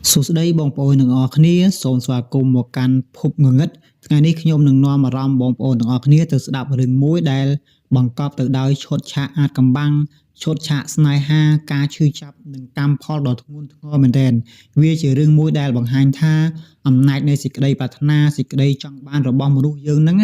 សួស្តីបងប្អូនទាំងអស់គ្នាសូមស្វាគមន៍មកកាន់ភពងងឹតថ្ងៃនេះខ្ញុំនឹងនាំអារម្មណ៍បងប្អូនទាំងអស់គ្នាទៅស្ដាប់រឿងមួយដែលបង្កប់ទៅដោយឈុតឆាកអាថ៌កំបាំងឈុតឆាកស្នេហាការឈឺចាប់និងកម្មផលដ៏ធ្ងន់ធ្ងរមែនទែនវាជារឿងមួយដែលបង្ហាញថាអំណាចនៃសេចក្តីប្រាថ្នាសេចក្តីចង់បានរបស់មនុស្សយើងហ្នឹង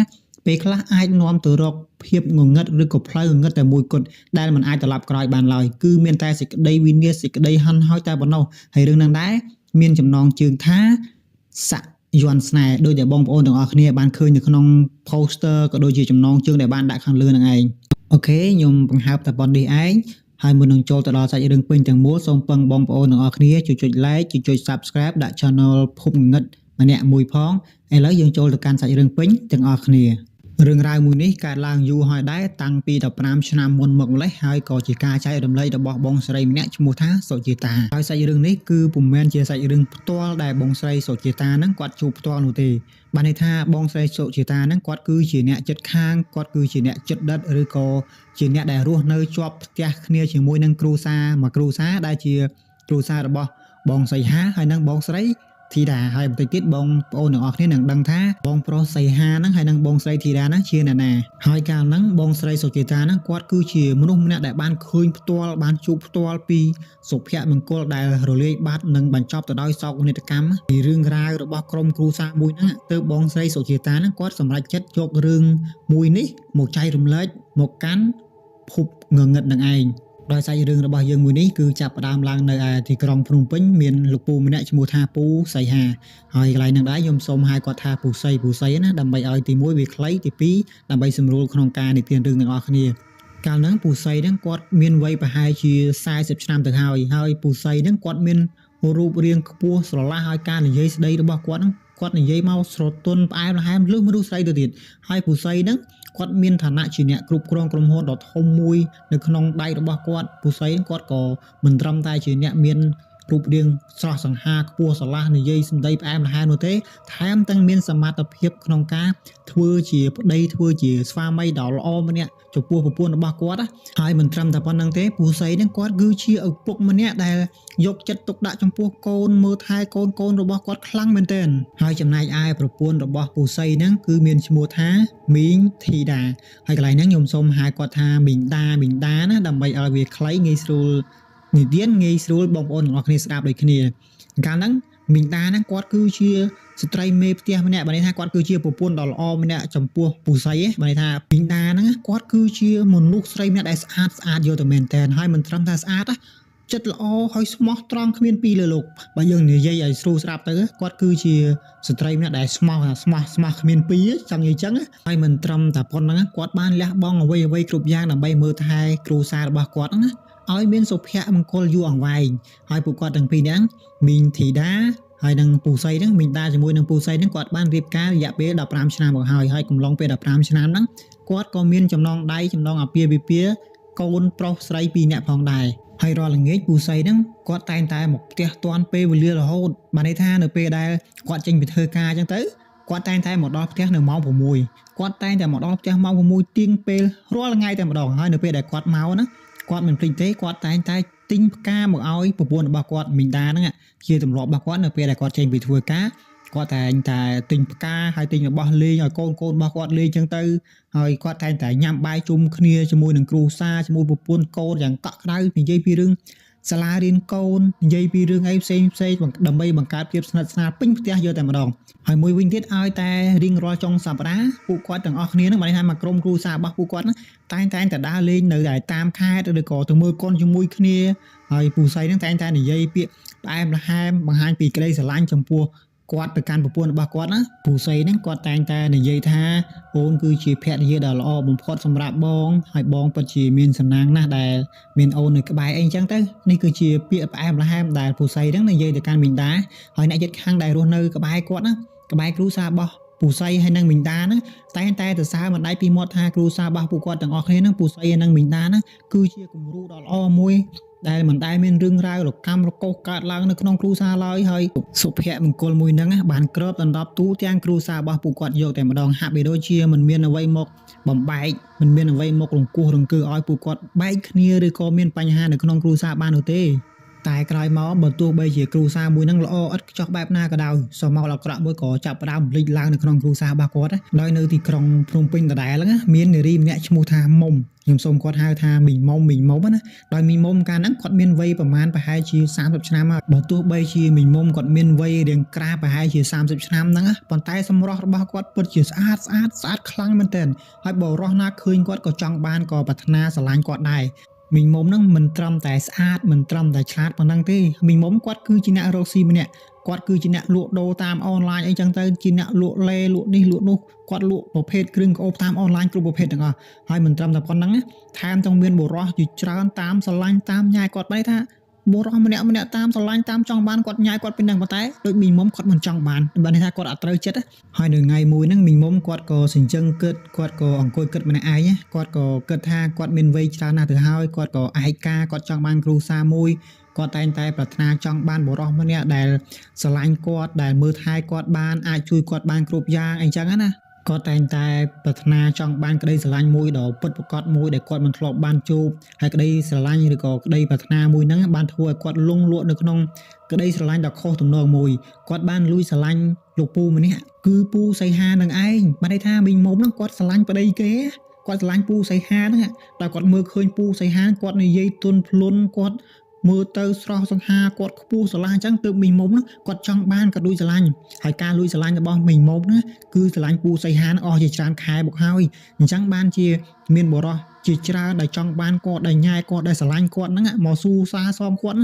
ពេលខ្លះអាចនាំទៅរកភាពងងឹតឬក៏ផ្លូវងងឹតតែមួយគត់ដែលមិនអាចត្រឡប់ក្រោយបានឡើយគឺមានតែសេចក្តីវិនាសសេចក្តីហន់ហោចតែប៉ុណ្ណោះហើយរឿងហ្នឹងដែរមានចំណងជើងថាសាក់យ័ន្តស្នេហ៍ដោយដែលបងប្អូនទាំងអស់គ្នាបានឃើញនៅក្នុង poster ក៏ដូចជាចំណងជើងដែលបានដាក់ខាងលើហ្នឹងឯងអូខេខ្ញុំបង្ហើបតែប៉ុណ្្នេះឯងហើយមុននឹងចូលទៅដល់សាច់រឿងពេញទាំងមូលសូមពឹងបងប្អូនទាំងអស់គ្នាជួយចុច like ជួយចុច subscribe ដាក់ channel ភពងងឹតម្នាក់មួយផងឥឡូវយើងចូលទៅកាន់សាច់រឿងពេញទាំងអស់គ្នារឿងរ៉ាវមួយនេះកើតឡើងយូរហើយដែរតាំងពី15ឆ្នាំមុនមកម្លេះហើយក៏ជាការចែករំលែករបស់បងស្រីម្នាក់ឈ្មោះថាសុជាតាហើយសាច់រឿងនេះគឺពុំមែនជាសាច់រឿងផ្ទាល់ដែលបងស្រីសុជាតាហ្នឹងគាត់ជួបផ្ទាល់នោះទេបានន័យថាបងស្រីសុជាតាហ្នឹងគាត់គឺជាអ្នកចិត្តខាងគាត់គឺជាអ្នកចិត្តដិតឬក៏ជាអ្នកដែលរស់នៅជាប់ផ្ទះគ្នាជាមួយនឹងគ្រួសារមួយគ្រួសារដែលជាគ្រួសាររបស់បងសីហាហើយនិងបងស្រីធីតាហើយបន្តិចទៀតបងប្អូនទាំងអស់គ្នានឹងដឹងថាបងប្រុសសីហាហ្នឹងហើយនិងបងស្រីធីតាហ្នឹងជាអ្នកណាហើយកាលហ្នឹងបងស្រីសុជាតាហ្នឹងគាត់គឺជាមនុស្សម្នាក់ដែលបានឃើញផ្ទាល់បានជួបផ្ទាល់ពីសុភមង្គលដែលរលាយបាត់និងបញ្ចប់ទៅដោយសោកនាដកម្មពីរឿងរ៉ាវរបស់ក្រុមគ្រួសារមួយហ្នឹងទើបបងស្រីសុជាតាហ្នឹងគាត់សម្រេចចិត្តយករឿងមួយនេះមកចែករំលែកមកកាន់ភពងងឹតនឹងឯងដោយសាច់រឿងរបស់យើងមួយនេះគឺចាប់ផ្ដើមឡើងនៅឯទីក្រុងភ្នំពេញមានលោកពូម្នាក់ឈ្មោះថាពូសីហាហើយកន្លែងហ្នឹងដែរខ្ញុំសូមហៅគាត់ថាពូសីណាដើម្បីឲ្យទី1វាខ្លីទី2ដើម្បីសម្រួលក្នុងការនិទានរឿងទាំងអស់គ្នាកាលហ្នឹងពូសីហ្នឹងគាត់មានវ័យប្រហែលជា40ឆ្នាំទៅហើយពូសីហ្នឹងគាត់មានរូបរាងខ្ពស់ស្រឡះហើយការនិយាយស្ដីរបស់គាត់ហ្នឹងគាត់និយាយមកស្រទន់ផ្អែមល្ហែមលើសមនុស្សស្រីទៅទៀតហើយពូសីហ្នឹងគាត់មានឋានៈជាអ្នកគ្រប់គ្រងក្រុមហ៊ុនដ៏ធំមួយនៅក្នុងដៃរបស់គាត់ពូសីគាត់ក៏មិនត្រឹមតែជាអ្នកមានរូបរាងស្រស់សង្ហាខ្ពស់ស្រឡះនិយាយសម្ដីផ្អែមល្ហែមនោះទេថែមទាំងមានសមត្ថភាពក្នុងការធ្វើជាប្តីធ្វើជាស្វាមីដ៏ល្អម្នាក់ចំពោះប្រពន្ធរបស់គាត់ហើយមិនត្រឹមតែប៉ុណ្្នឹងទេពូសីនឹងគាត់គឺជាឪពុកម្នាក់ដែលយកចិត្តទុកដាក់ចំពោះកូនមើលថែកូនរបស់គាត់ខ្លាំងមែនទែនហើយចំណែកឯប្រពន្ធរបស់ពូសីហ្នឹងគឺមានឈ្មោះថាមីងធីតាហើយកន្លែងហ្នឹងខ្ញុំសូមហៅគាត់ថាមីងដាណាដើម្បីឲ្យវាខ្លីងាយស្រួលនិទានងាយស្រួលបងប្អូនទាំងអស់គ្នាស្ដាប់ដូចគ្នាកាលហ្នឹងមីងដាហ្នឹងគាត់គឺជាស្ត្រីមេផ្ទះម្នាក់បានន័យថាគាត់គឺជាប្រពន្ធដ៏ល្អម្នាក់ចំពោះពូសីបានន័យថាមីងដាហ្នឹងគាត់គឺជាមនុស្សស្រីម្នាក់ដែលស្អាតយកទៅមែនតើហើយមិនត្រឹមតែស្អាតចិត្តល្អហើយស្មោះត្រង់គ្មានពីរលើលោកបើយើងនិយាយឲ្យស្រួលស្ដាប់ទៅគាត់គឺជាស្ត្រីម្នាក់ដែលស្មោះគ្មានពីរចង់និយាយចឹងហើយមិនត្រឹមតែប៉ុណ្្នឹងគាត់បានលះបង់អ្វីគ្រប់យ៉ាងដើម្បីមើលថែគ្រួសាររបស់គាត់ហ្នឹងឲ្យមានសុភមង្គលយូរអង្វែងហើយពួកគាត់ទាំងពីរហ្នឹងមីងធីតាហើយនឹងពូសីហ្នឹងមីងតាជាមួយនឹងពូសីហ្នឹងគាត់បានរៀបការរយៈពេល15ឆ្នាំមកហើយកំឡុងពេល15ឆ្នាំហ្នឹងគាត់ក៏មានចំណងដៃចំណងអាពាហ៍ពិពាហ៍កូនប្រុសស្រី2នាក់ផងដែរហើយរាល់ល្ងាចពូសីហ្នឹងគាត់តែងតែមកផ្ទះតាន់ពេលវេលារហូតបានន័យថានៅពេលដែលគាត់ចេញពីធ្វើការអញ្ចឹងទៅគាត់តែងតែមកដល់ផ្ទះនៅម៉ោង6គាត់តែងតែមកដល់ផ្ទះម៉ោង6ទៀងពេលរាល់ថ្ងៃតែម្ដងហើយនៅពេលដែលគាត់មកណាគាត់មិនភ្លេចទេគាត់តែងតែទិញផ្កាមកឲ្យប្រពន្ធរបស់គាត់មីងដាហ្នឹងជាទម្លាប់របស់គាត់នៅពេលដែលគាត់ចេញពីធ្វើការគាត់តែងតែទិញផ្កាហើយទិញរបស់លេងឲ្យកូនរបស់គាត់លេងចឹងទៅហើយគាត់តែងតែញ៉ាំបាយជុំគ្នាជាមួយនឹងគ្រួសារជាមួយប្រពន្ធកូនយ៉ាងកក់ក្ដៅនិយាយពីរឿងសាលារៀនកូននិយាយពីរឿងអីផ្សេងដើម្បីបង្កើតភាពស្និទ្ធស្នាលពេញផ្ទះយកតែម្ដងហើយមួយវិញទៀតឲ្យតែរៀងរាល់ចុងសប្ដាហ៍ពួកគាត់ទាំងអស់គ្នាហ្នឹងបានន័យថាមកក្រុមគ្រួសាររបស់ពួកគាត់ហ្នឹងតែងតែដើរលេងនៅតាមខេត្តឬក៏ទៅមើលកូនជាមួយគ្នាហើយពូសីហ្នឹងតែងតែនិយាយពាក្យផ្អែមល្ហែមបង្ហាញពីក្តីស្រឡាញ់ចំពោះគាត់ទៅកាន់ប្រពន្ធរបស់គាត់ណាពូសីហ្នឹងគាត់តែងតែនិយាយថាអូនគឺជាភរិយាដ៏ល្អបំផុតសម្រាប់បងហើយបងពិតជាមានសំណាងណាស់ដែលមានអូននៅក្បែរអីចឹងទៅនេះគឺជាពាក្យផ្អែមល្ហែមដែលពូសីហ្នឹងនិយាយទៅកាន់មីងដាហើយអ្នកជិតខាងដែលរស់នៅក្បែរគាត់ណាក្បែរគ្រួសាររបស់ពូសីហើយនិងមីងដាហ្នឹងតែងតែសើមិនដៃពីមាត់ថាគ្រួសាររបស់ពួកគាត់ទាំងអស់គ្នាហ្នឹងពូសីហើយនិងមីងដាហ្នឹងគឺជាគំរូដ៏ល្អមួយដែលមិនដែលមានរឿងរ៉ាវរកម្មរកុសកើតឡើងនៅក្នុងគ្រួសារឡើយហើយសុភមង្គលមួយហ្នឹងបានគ្របដណ្ដប់ទូទាំងគ្រួសាររបស់ពួកគាត់យកតែម្ដងហាក់បីដូចជាមិនមានអ្វីមកបំបែកមិនមានអ្វីមករង្គោះរង្គើឲ្យពួកគាត់បែកគ្នាឬក៏មានបញ្ហានៅក្នុងគ្រួសារបាននោះទេ តែក្រោយមកបើទោះបីជាគ្រួសារមួយហ្នឹងល្អឥតខ្ចោះបែបណាក៏ដោយសមមកអាក្រក់មួយក៏ចាប់ផ្ដើមលេចឡើងនៅក្នុងគ្រួសាររបស់គាត់ដោយនៅទីក្រុងភ្នំពេញដដែលហ្នឹងមាននារីម្នាក់ឈ្មោះថាមុំខ្ញុំសូមគាត់ហៅថាមីងមុំណាដោយមីងមុំកាលហ្នឹងគាត់មានវ័យប្រហែលជា30ឆ្នាំហើយបើទោះបីជាមីងមុំគាត់មានវ័យរាងក្រាស់ប្រហែលជា30ឆ្នាំហ្នឹងប៉ុន្តែសម្រស់របស់គាត់ពិតជាស្អាតខ្លាំងមែនទែនហើយបើរស់ណាឃើញគាត់ក៏ចង់បានក៏ប្រាថ្នាស្រឡាញ់គាត់ដែរមីងមុំហ្នឹងមិនត្រឹមតែស្អាតមិនត្រឹមតែឆ្លាតប៉ុណ្ណឹងទេមីងមុំគាត់គឺជាអ្នករកស៊ីម្នាក់គាត់គឺជាអ្នកលក់ដូរតាមអនឡាញអីចឹងទៅជាអ្នកលក់លេលក់នេះលក់នោះគាត់លក់ប្រភេទគ្រឿងក្អូបតាមអនឡាញគ្រប់ប្រភេទទាំងអស់ហើយមិនត្រឹមតែប៉ុណ្ណឹងថែមទាំងមានបុរសជាច្រើនតាមស្រឡាញ់តាមញ៉ាយគាត់បែរថាបុរសម្នាក់តាមស្រឡាញ់តាមចង់បានគាត់ញ៉ាយគាត់ពេញនឹងប៉ុន្តែដូចមីងមុំគាត់មិនចង់បានបើន័យថាគាត់អត់ត្រូវចិត្តហើយនៅថ្ងៃមួយហ្នឹងមីងមុំគាត់ក៏សញ្ជឹងគិតគាត់ក៏អង្គុយគិតម្នាក់ឯងគាត់ក៏គិតថាគាត់មានវ័យច្រើនណាស់ទៅហើយគាត់ក៏ឯកាគាត់ចង់បានគ្រួសារមួយគាត់តែងតែប្រាថ្នាចង់បានបុរសម្នាក់ដែលស្រឡាញ់គាត់ដែលមើលថែគាត់បានអាចជួយគាត់បានគ្រប់យ៉ាងអីចឹងណាគាត់តែងតែប្រាថ្នាចង់បានក្តីស្រឡាញ់មួយដ៏ពិតប្រាកដមួយដែលគាត់មិនធ្លាប់បានជួបហើយក្តីស្រឡាញ់ឬក៏ក្តីប្រាថ្នាមួយហ្នឹងបានធ្វើឲ្យគាត់លង់លក់នៅក្នុងក្តីស្រឡាញ់ដ៏ខុសទំនងមួយគាត់បានលួចស្រឡាញ់លោកពូម្នាក់គឺពូសីហានឹងឯងបានន័យថាមីងមុំហ្នឹងគាត់ស្រឡាញ់ប្តីគេគាត់ស្រឡាញ់ពូសីហាហ្នឹងតែគាត់មើលឃើញពូសីហាគាត់និយាយទន់ភ្លន់គាត់មើលទៅស្រស់សង្ហាគាត់ខ្ពស់ស្រឡះអញ្ចឹងទើបមីងមុំហ្នឹងគាត់ចង់បានក៏លួចស្រឡាញ់ហើយការលួចស្រឡាញ់របស់មីងមុំហ្នឹងគឺស្រឡាញ់ពូសីហាអស់ជាច្រើនខែមកហើយអញ្ចឹងបានជាមានបុរសជាច្រើនដែលចង់បានគាត់ដែលញ៉ាយគាត់ដែលស្រឡាញ់គាត់ហ្នឹងមកស៊ូសារសមគាត់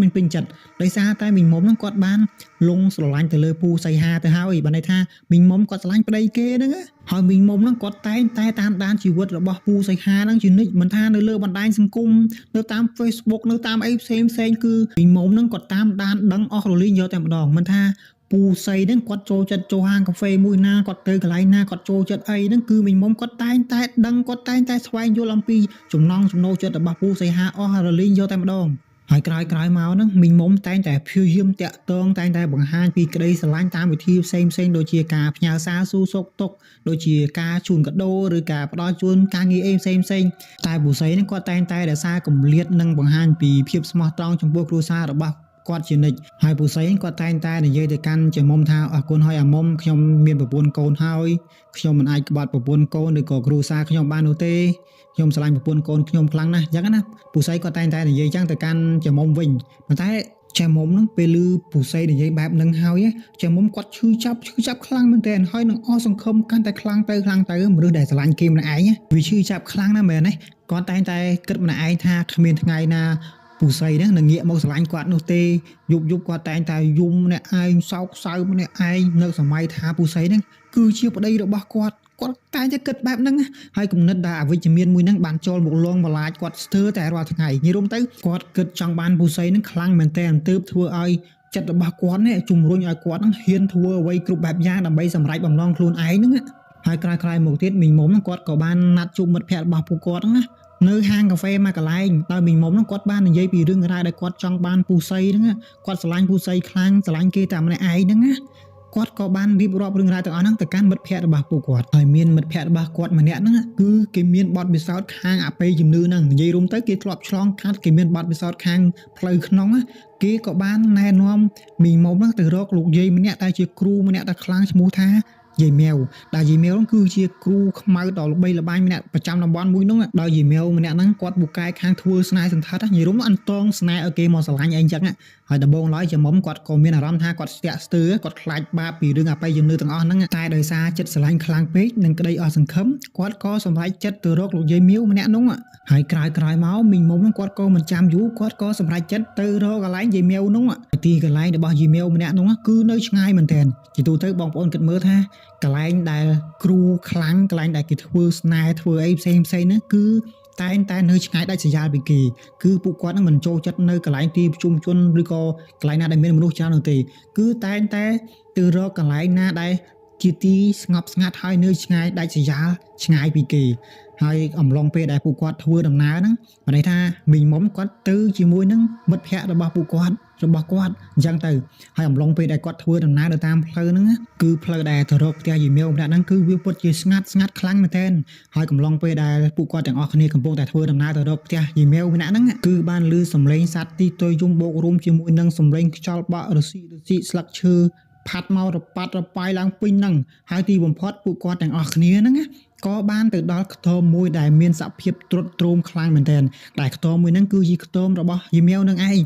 មិនពេញចិត្តដោយសារតែមីងមុំហ្នឹងគាត់បានលងស្រឡាញ់ទៅលើពូសីហាទៅហើយបានន័យថាមីងមុំគាត់ស្រឡាញ់ប្តីគេហ្នឹងហើយមីងមុំហ្នឹងគាត់តែងតែតាមដានជីវិតរបស់ពូសីហាហ្នឹងជានិច្ចមិនថានៅលើបណ្ដាញសង្គមនៅតាម Facebook នៅតាមអីផ្សេងគឺមីងមុំហ្នឹងគាត់តាមដានដឹងអស់រលីងយកតែម្ដងមិនថាពូសីហ្នឹងគាត់ចូលចិត្តចូលហាងកាហ្វេមួយណាគាត់ទៅកន្លែងណាគាត់ចូលចិត្តអីហ្នឹងគឺមីងមុំគាត់តែងតែដឹងគាត់តែងតែស្វែងយល់អំពីចំណង់ចំណូលចិត្តរបស់ពូសីហាអស់រលីងយកតែម្ដងហើយក្រោយមកហ្នឹងមីងមុំតែងតែព្យាយាមតាក់ទងតែងតែបង្ហាញពីក្តីស្រឡាញ់តាមវិធីផ្សេងដូចជាការផ្ញើសារសួរសុខទុក្ខដូចជាការជូនកាដូឬការផ្ដល់ជូនការងារអីផ្សេងតែពូសីហ្នឹងគាត់តែងតែរក្សាគម្លាតនិងបង្ហាញពីភាពស្មោះត្រង់ចំពោះគ្រួសាររបស់គាត់ជានិច្ចហើយពូសីគាត់តែងតែនិយាយទៅកាន់ជាមុំថាអរគុណហើយអាមុំខ្ញុំមានប្រពន្ធកូនហើយខ្ញុំមិនអាចក្បត់ប្រពន្ធកូនឬក៏គ្រួសារខ្ញុំបាននោះទេខ្ញុំស្រឡាញ់ប្រពន្ធកូនខ្ញុំខ្លាំងណាស់អញ្ចឹងណាពូសីគាត់តែងតែនិយាយអញ្ចឹងទៅកាន់ជាមុំវិញប៉ុន្តែចាមុំហ្នឹងពេលឮពូសីនិយាយបែបហ្នឹងហើយចាមុំគាត់ឈឺចាប់ខ្លាំងមែនទែនហើយនឹងអស់សង្ឃឹមកាន់តែខ្លាំងទៅមនុស្សដែលស្រឡាញ់គេម្នាក់ឯងវាឈឺចាប់ខ្លាំងណាស់មែនទេគាត់តែងតែគិតម្នាក់ឯងថាគ្មានថ្ងៃណាពូសីហ្នឹងនឹងងាកមកស្រឡាញ់គាត់នោះទេយប់គាត់តែងតែយំម្នាក់ឯងសោកសៅម្នាក់ឯងនៅសម័យថាពូសីហ្នឹងគឺជាប្តីរបស់គាត់តែតែគិតបែបហ្នឹងហើយគំនិតដែលអវិជ្ជមានមួយហ្នឹងបានចូលមកលងបន្លាចគាត់ស្ទើរតែរាល់ថ្ងៃនិយាយរួមទៅគាត់គិតចង់បានពូសីហ្នឹងខ្លាំងមែនតើទើបធ្វើឲ្យចិត្តរបស់គាត់នេះជំរុញឲ្យគាត់ហ្នឹងហ៊ានធ្វើអ្វីគ្រប់បែបយ៉ាងដើម្បីសម្រេចបំណងខ្លួនឯងហ្នឹងហើយក្រោយមកទៀតមីងមុំហ្នឹងគាត់ក៏បានណាត់ជួបមិត្តភក្តិរបស់ពួកគាត់ហ្នឹងនៅហាងកាហ្វេមួយកន្លែងដោយមីងមុំហ្នឹងគាត់បាននិយាយពីរឿងរ៉ាវដែលគាត់ចង់បានពូសីហ្នឹងគាត់ស្រឡាញ់ពូសីខ្លាំងស្រឡាញ់គេតែម្នាក់ឯងហ្នឹងណាគាត់ក៏បានរៀបរាប់រឿងរ៉ាវទាំងអស់ហ្នឹងទៅកាន់មិត្តភក្តិរបស់ពួកគាត់ហើយមានមិត្តភក្តិរបស់គាត់ម្នាក់ហ្នឹងគឺគេមានបទពិសោធន៍ខាងអបិយជំនឿហ្នឹងនិយាយរួមទៅគេធ្លាប់ឆ្លងកាត់គេមានបទពិសោធន៍ខាងផ្លូវក្នុងគេក៏បានណែនាំមីងមុំហ្នឹងទៅរកលោកយាយម្នាក់ដែលជាគ្រូម្នាក់ដែលខ្លាំងឈ្មោះថាយាយម៉ែវដែលយាយម៉ែវហ្នឹងគឺជាគ្រូខ្មៅដ៏ល្បីល្បាញម្នាក់ប្រចាំតំបន់មួយហ្នឹងដោយយាយម៉ែវម្នាក់ហ្នឹងគាត់ពូកែខាងធ្វើស្នេហ៍សន្តិដ្ឋនិយាយរួមអន្តងស្នេហ៍ឲ្យគេមកស្រឡាញ់អីចឹងហើយដំបូងឡើយជាមុំគាត់ក៏មានអារម្មណ៍ថាគាត់ស្ទាក់ស្ទើរគាត់ខ្លាចបាបពីរឿងអបិយជំនឿទាំងអស់ហ្នឹងតែដោយសារចិត្តស្រឡាញ់ខ្លាំងពេកនិងក្តីអស់សង្ឃឹមគាត់ក៏សម្រេចចិត្តទៅរកលោកយាយម៉ែវម្នាក់ហ្នឹងហើយក្រោយមកមីងមុំហ្នឹងគាត់ក៏មិនចាំយូរគាត់ក៏សម្រេចចិត្តទៅរកកន្លែងយាយម៉ែវហ្នឹងទីកន្លែងរបស់យាយម៉ែវម្នាក់ហ្នឹងគឺនៅឆ្ងាយមែនទែនជាទូទៅបងប្អូនគិតមើលថាកន្លែងដែលគ្រូខ្លាំងកន្លែងដែលគេធ្វើស្នេហ៍ធ្វើអីផ្សេងហ្នឹងគឺតែងតែនៅឆ្ងាយដាច់ស្រយាលពីគេគឺពួកគាត់នឹងមិនចូលចិត្តនៅកន្លែងទីប្រជុំជនឬក៏កន្លែងណាដែលមានមនុស្សច្រើននោះទេគឺតែងតែទៅរកកន្លែងណាដែល ជាទីស្ងប់ស្ងាត់ហើយនៅឆ្ងាយដាច់ស្រយាលឆ្ងាយពីគេហើយអំឡុងពេលដែលពួកគាត់ធ្វើដំណើរហ្នឹងបានន័យថាមីងមុំគាត់ទៅជាមួយនឹងមិត្តភ័ក្តិរបស់ពួកគាត់អញ្ចឹងទៅហើយអំឡុងពេលដែលគាត់ធ្វើដំណើរទៅតាមផ្លូវហ្នឹងគឺផ្លូវដែលទៅរកផ្ទះយាយមាវម្នាក់ហ្នឹងគឺវាពិតជាស្ងាត់ខ្លាំងមែនទែនហើយកំឡុងពេលដែលពួកគាត់ទាំងអស់គ្នាកំពុងតែធ្វើដំណើរទៅរកផ្ទះយាយមាវម្នាក់ហ្នឹងគឺបានឮសំឡេងសត្វទីទុយយំបូករួមជាមួយនឹងសំឡេងខ្យល់បក់រស៊ីស្លឹកឈើផាត់មករប៉ាត់រប៉ាយឡើងពេញហ្នឹងហើយទីបំផុតពួកគាត់ទាំងអស់គ្នាហ្នឹងក៏បានទៅដល់ខ្ទមមួយដែលមានសភាពទ្រុឌទ្រោមខ្លាំងមែនទែនដែលខ្ទមមួយហ្នឹងគឺជាខ្ទមរបស់យាយមាវនឹងឯងហើយ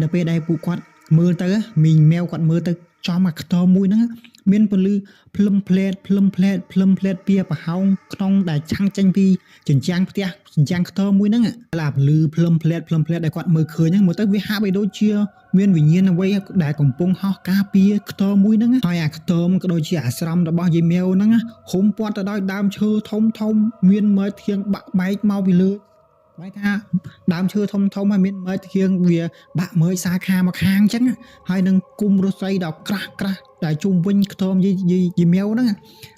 ដល់ពេលដែលពួកគាត់មើលទៅមីងមាវគាត់មើលទៅចំអាខ្ទមមួយហ្នឹងមានពលឺភ្លឹមភ្លែតពីប្រហោងក្នុងដែលឆាំងចេញពីជញ្ជាំងផ្ទះជញ្ជាំងខ្ទមមួយហ្នឹងអាពលឺភ្លឹមភ្លែតដែលគាត់មើលឃើញហ្នឹងមើលទៅវាហាក់បីដូចជាមានវិញ្ញាណអ្វីដែលកំពុងហោះការពារខ្ទមមួយហ្នឹងហើយអាខ្ទមក៏ដូចជាអាស្រមរបស់យាយមាវហ្នឹងហុំព័ទ្ធទៅដោយដើមឈើធំមានមើលធៀងបាក់បែកមកពីលើបែរថាដើមឈើធំហើយមានមើលធៀងវាបាក់មើលសាខាមកខាងអញ្ចឹងហើយនឹងគុំរស្មីដ៏ក្រាស់ដែលជុំវិញខ្ទមយាយមាវហ្នឹង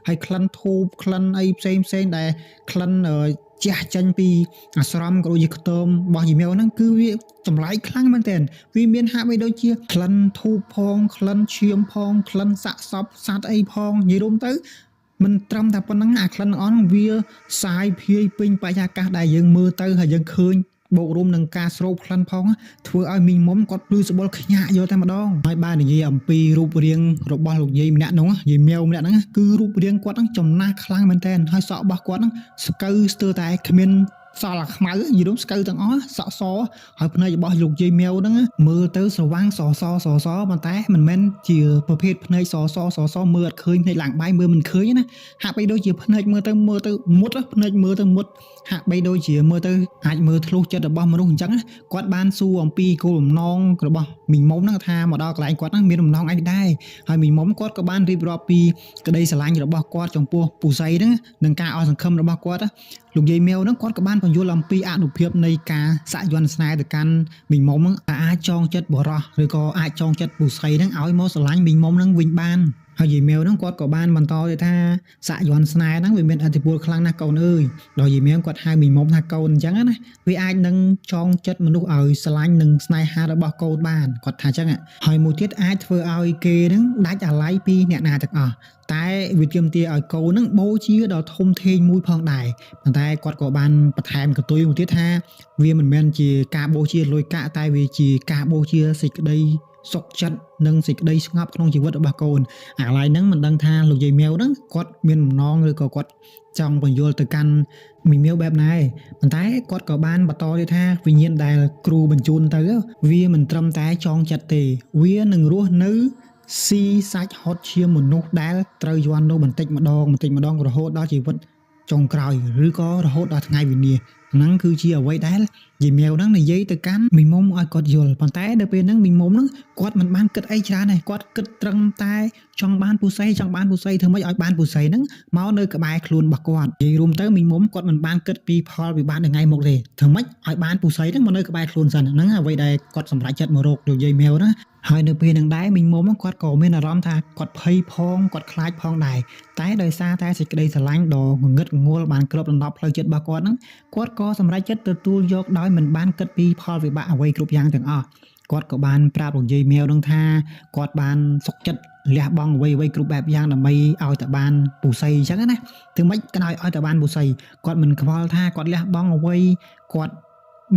ហើយក្លិនធូបក្លិនអីផ្សេងដែលក្លិនជះចេញពីអាស្រមក៏ដូចជាខ្ទមរបស់យាយមាវហ្នឹងគឺវាចម្លែកខ្លាំងមែនទែនវាមានហាក់បីដូចជាក្លិនធូបផងក្លិនឈាមផងក្លិនសាក់សពសត្វអីផងនិយាយរួមទៅមិនត្រឹមតែប៉ុណ្្នឹងអាក្លិនអស់វាសាយភាយពេញបរិយាកាសដែលយើងមើលទៅហើយយើងឃើញបូករួមនឹងការស្រូបក្លិនផងធ្វើឲ្យមីងមុំគាត់ភ្លឺស្បុលខ្ញាក់យកតែម្ដងហើយបាននិយាយអំពីរូបរាងរបស់លោកយាយម្នាក់នោះយាយមាវម្នាក់ហ្នឹងគឺរូបរាងគាត់ហ្នឹងចំណាស់ខ្លាំងមែនទែនហើយសក់របស់គាត់ហ្នឹងស្កូវស្ទើរតែគ្មានសល់អាខ្មៅនិយាយរួមស្កូវទាំងអស់សក់សហើយភ្នែករបស់លោកយាយមាវហ្នឹងមើលទៅស្រវាំងសប៉ុន្តែមិនមែនជាប្រភេទភ្នែកសមើលអត់ឃើញភ្នែកឡើងបាយមើលមិនឃើញណាហាក់បីដូចជាភ្នែកមើលទៅមុតភ្នែកមើលទៅមុតហាក់បីដូចជាមើលទៅអាចមើលធ្លុះចិត្តរបស់មនុស្សអញ្ចឹងគាត់បានសួរអំពីគោលបំណងរបស់មីងមុំហ្នឹងថាមកដល់កន្លែងគាត់ហ្នឹងមានបំណងអីដែរហើយមីងមុំគាត់ក៏បានរៀបរាប់ពីក្តីស្រឡាញ់របស់គាត់ចំពោះពូសីហ្នឹងនិងការអស់សង្ឃឹមរបស់គាត់លោកយាយមាវហ្នឹងគាត់ក៏បានបញ្យល់អំពីអនុភាពនៃការសាក់យ័ន្តស្នេហ៍ទៅកាន់មីងមុំហ្នឹងអាចចងចិត្តបរោះឬក៏អាចចងចិត្តពូសីហ្នឹងឲ្យមកស្រឡាញ់មីងមុំហ្នឹងវិញបានហើយយាយមាវហ្នឹងគាត់ក៏បានបន្តទៅថាសាក់យ័ន្តស្នេហ៍ហ្នឹងវាមានឥទ្ធិពលខ្លាំងណាស់កូនអើយដល់យាយមាវគាត់ហៅមីងមុំថាកូនអញ្ចឹងណាវាអាចនឹងចងចិត្តមនុស្សឲ្យស្រឡាញ់នឹងស្នេហារបស់កូនបានគាត់ថាអញ្ចឹងហើយមួយទៀតអាចធ្វើឲ្យគេហ្នឹងដាច់អាល័យពីអ្នកណាទាំងអស់តែវាទាមទារឲ្យកូនហ្នឹងបូជាដ៏ធំធេងមួយផងដែរប៉ុន្តែគាត់ក៏បានបន្ថែមកន្ទុយមួយទៀតថាវាមិនមែនជាការបូជាលុយកាក់តែវាជាការបូជាសេចក្តីសុខចិត្តនិងសេចក្តីស្ងប់ក្នុងជីវិតរបស់កូនអាកន្លែងហ្នឹងមិនដឹងថាលោកយាយមាវហ្នឹងគាត់មានបំណងឬក៏គាត់ចង់បញ្យល់ទៅកាន់មីមាវបែបណាឯងប៉ុន្តែគាត់ក៏បានបន្តទៀតថាវិញ្ញាណដែលគ្រូបញ្ជូនទៅវាមិនត្រឹមតែចងចិត្តទេវានឹងរស់នៅស៊ីសាច់ហត់ឈាមមនុស្សដែលត្រូវយន់នោះបន្តិចម្ដងរហូតដល់ជីវិតចុងក្រោយឬក៏រហូតដល់ថ្ងៃវិនាសហ្នឹងគឺជាអ្វីដែលយាយមាវហ្នឹងនិយាយទៅកាន់មីមុំឲ្យគាត់យល់ប៉ុន្តែដល់ពេលហ្នឹងមីមុំហ្នឹងគាត់មិនបានគិតអីច្រើនទេគាត់គិតត្រឹមតែចង់បានពូសីធ្វើម៉េចឲ្យបានពូសីហ្នឹងមកនៅក្បែរខ្លួនរបស់គាត់និយាយរួមទៅមីមុំគាត់មិនបានគិតពីផលវិបាកថ្ងៃមុខទេធ្វើម៉េចឲ្យបានពូសីហ្នឹងមកនៅក្បែរខ្លួនសិនហ្នឹងអ្វីដែលគាត់សម្រេចចិត្តមករកលោកយាយមាវណាហើយនៅពេលនឹងដែរមីមុំគាត់ក៏មានអារម្មណ៍ថាគាត់ភ័យផងគាត់ខ្លាចផងដែរតែដោយសារតែសេចក្តីស្រឡាញ់ដ៏ងងឹតងល់បានគ្របដណ្ដប់ផ្លូវចិត្តរបស់គាត់ហ្នឹងគាត់ក៏សម្រេចចិត្តទទួលយកដោយមិនបានគិតពីផលវិបាកអ្វីគ្រប់យ៉ាងទាំងអស់គាត់ក៏បានប្រាប់លោកយាយមាវនឹងថាគាត់បានសុខចិត្តលះបង់អ្វីគ្រប់បែបយ៉ាងដើម្បីឲ្យតែបានពូសីអញ្ចឹងណាถึงមិនក៏ឲ្យតែបានពូសីគាត់មិនខ្វល់ថាគាត់លះបង់អ្វីគាត់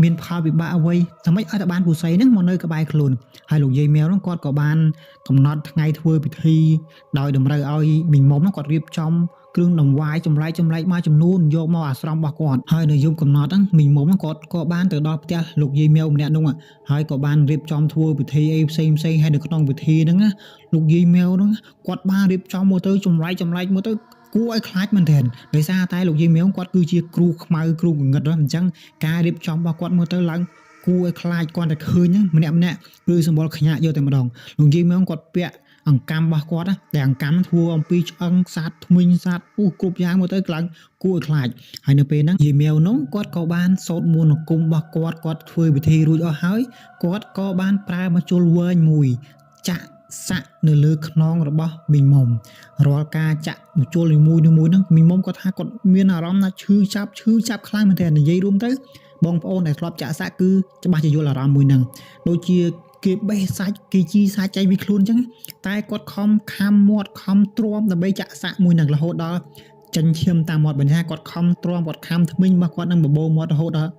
មានផលវិបាកអ្វីសម្រាប់ឲ្យតែបានពូសីហ្នឹងមកនៅក្បែរខ្លួនហើយលោកយាយមាវហ្នឹងគាត់ក៏បានកំណត់ថ្ងៃធ្វើពិធីដោយតម្រូវឲ្យមីងមុំហ្នឹងគាត់រៀបចំគ្រឿងដង្វាយចម្លែកមកចំនួនយកមកអាស្រមរបស់គាត់ហើយនៅយប់កំណត់ហ្នឹងមីងមុំហ្នឹងគាត់ក៏បានទៅដល់ផ្ទះលោកយាយមាវម្នាក់នោះហើយក៏បានរៀបចំធ្វើពិធីអីផ្សេងហើយនៅក្នុងពិធីហ្នឹងណាលោកយាយមាវហ្នឹងគាត់បានរៀបចំមកទៅចម្លែកមកទៅគួរឲ្យខ្លាចមែនទែនដោយសារតែលោកយាយមាវគាត់គឺជាគ្រូខ្មៅគ្រូកងឹតអញ្ចឹងការរៀបចំរបស់គាត់មើលទៅឡើងគួរឲ្យខ្លាចគាត់តែឃើញម្នាក់គឺសម្បល់ខ្ញាក់យកតែម្ដងលោកយាយមាវគាត់ពាក់អង្កាំរបស់គាត់តែអង្កាំធ្វើអំពីឆ្អឹងសត្វធ្មេញសត្វគ្រប់យ៉ាងមើលទៅឡើងគួរឲ្យខ្លាចហើយនៅពេលហ្នឹងយាយមាវនោះគាត់ក៏បានសូត្រមន្តអាគមរបស់គាត់ធ្វើពិធីរួចអស់ហើយគាត់ក៏បានប្រើមកជុលវែងមួយចាក់ សាក់នៅលើខ្នងរបស់មីងមុំរាល់ការចាក់មជុលនីមួយៗហ្នឹងមីងមុំគាត់ថាគាត់មានអារម្មណ៍ថាឈឺចាប់ខ្លាំងមែនទែននិយាយរួមទៅបងប្អូនដែលធ្លាប់ចាក់សាក់គឺច្បាស់ជាយល់អារម្មណ៍មួយហ្នឹងដូចជាគេបេះសាច់គេជីសាច់ចៃពីខ្លួនអញ្ចឹងតែគាត់ខំខាំមាត់ខំទ្រាំដើម្បីចាក់សាក់មួយហ្នឹងរហូតដល់ចិញ្ចៀមតាមមាត់បញ្ហាគាត់ខំទ្រាំគាត់ខាំធ្មេញរបស់គាត់នឹងបបោមាត់រហូតដល់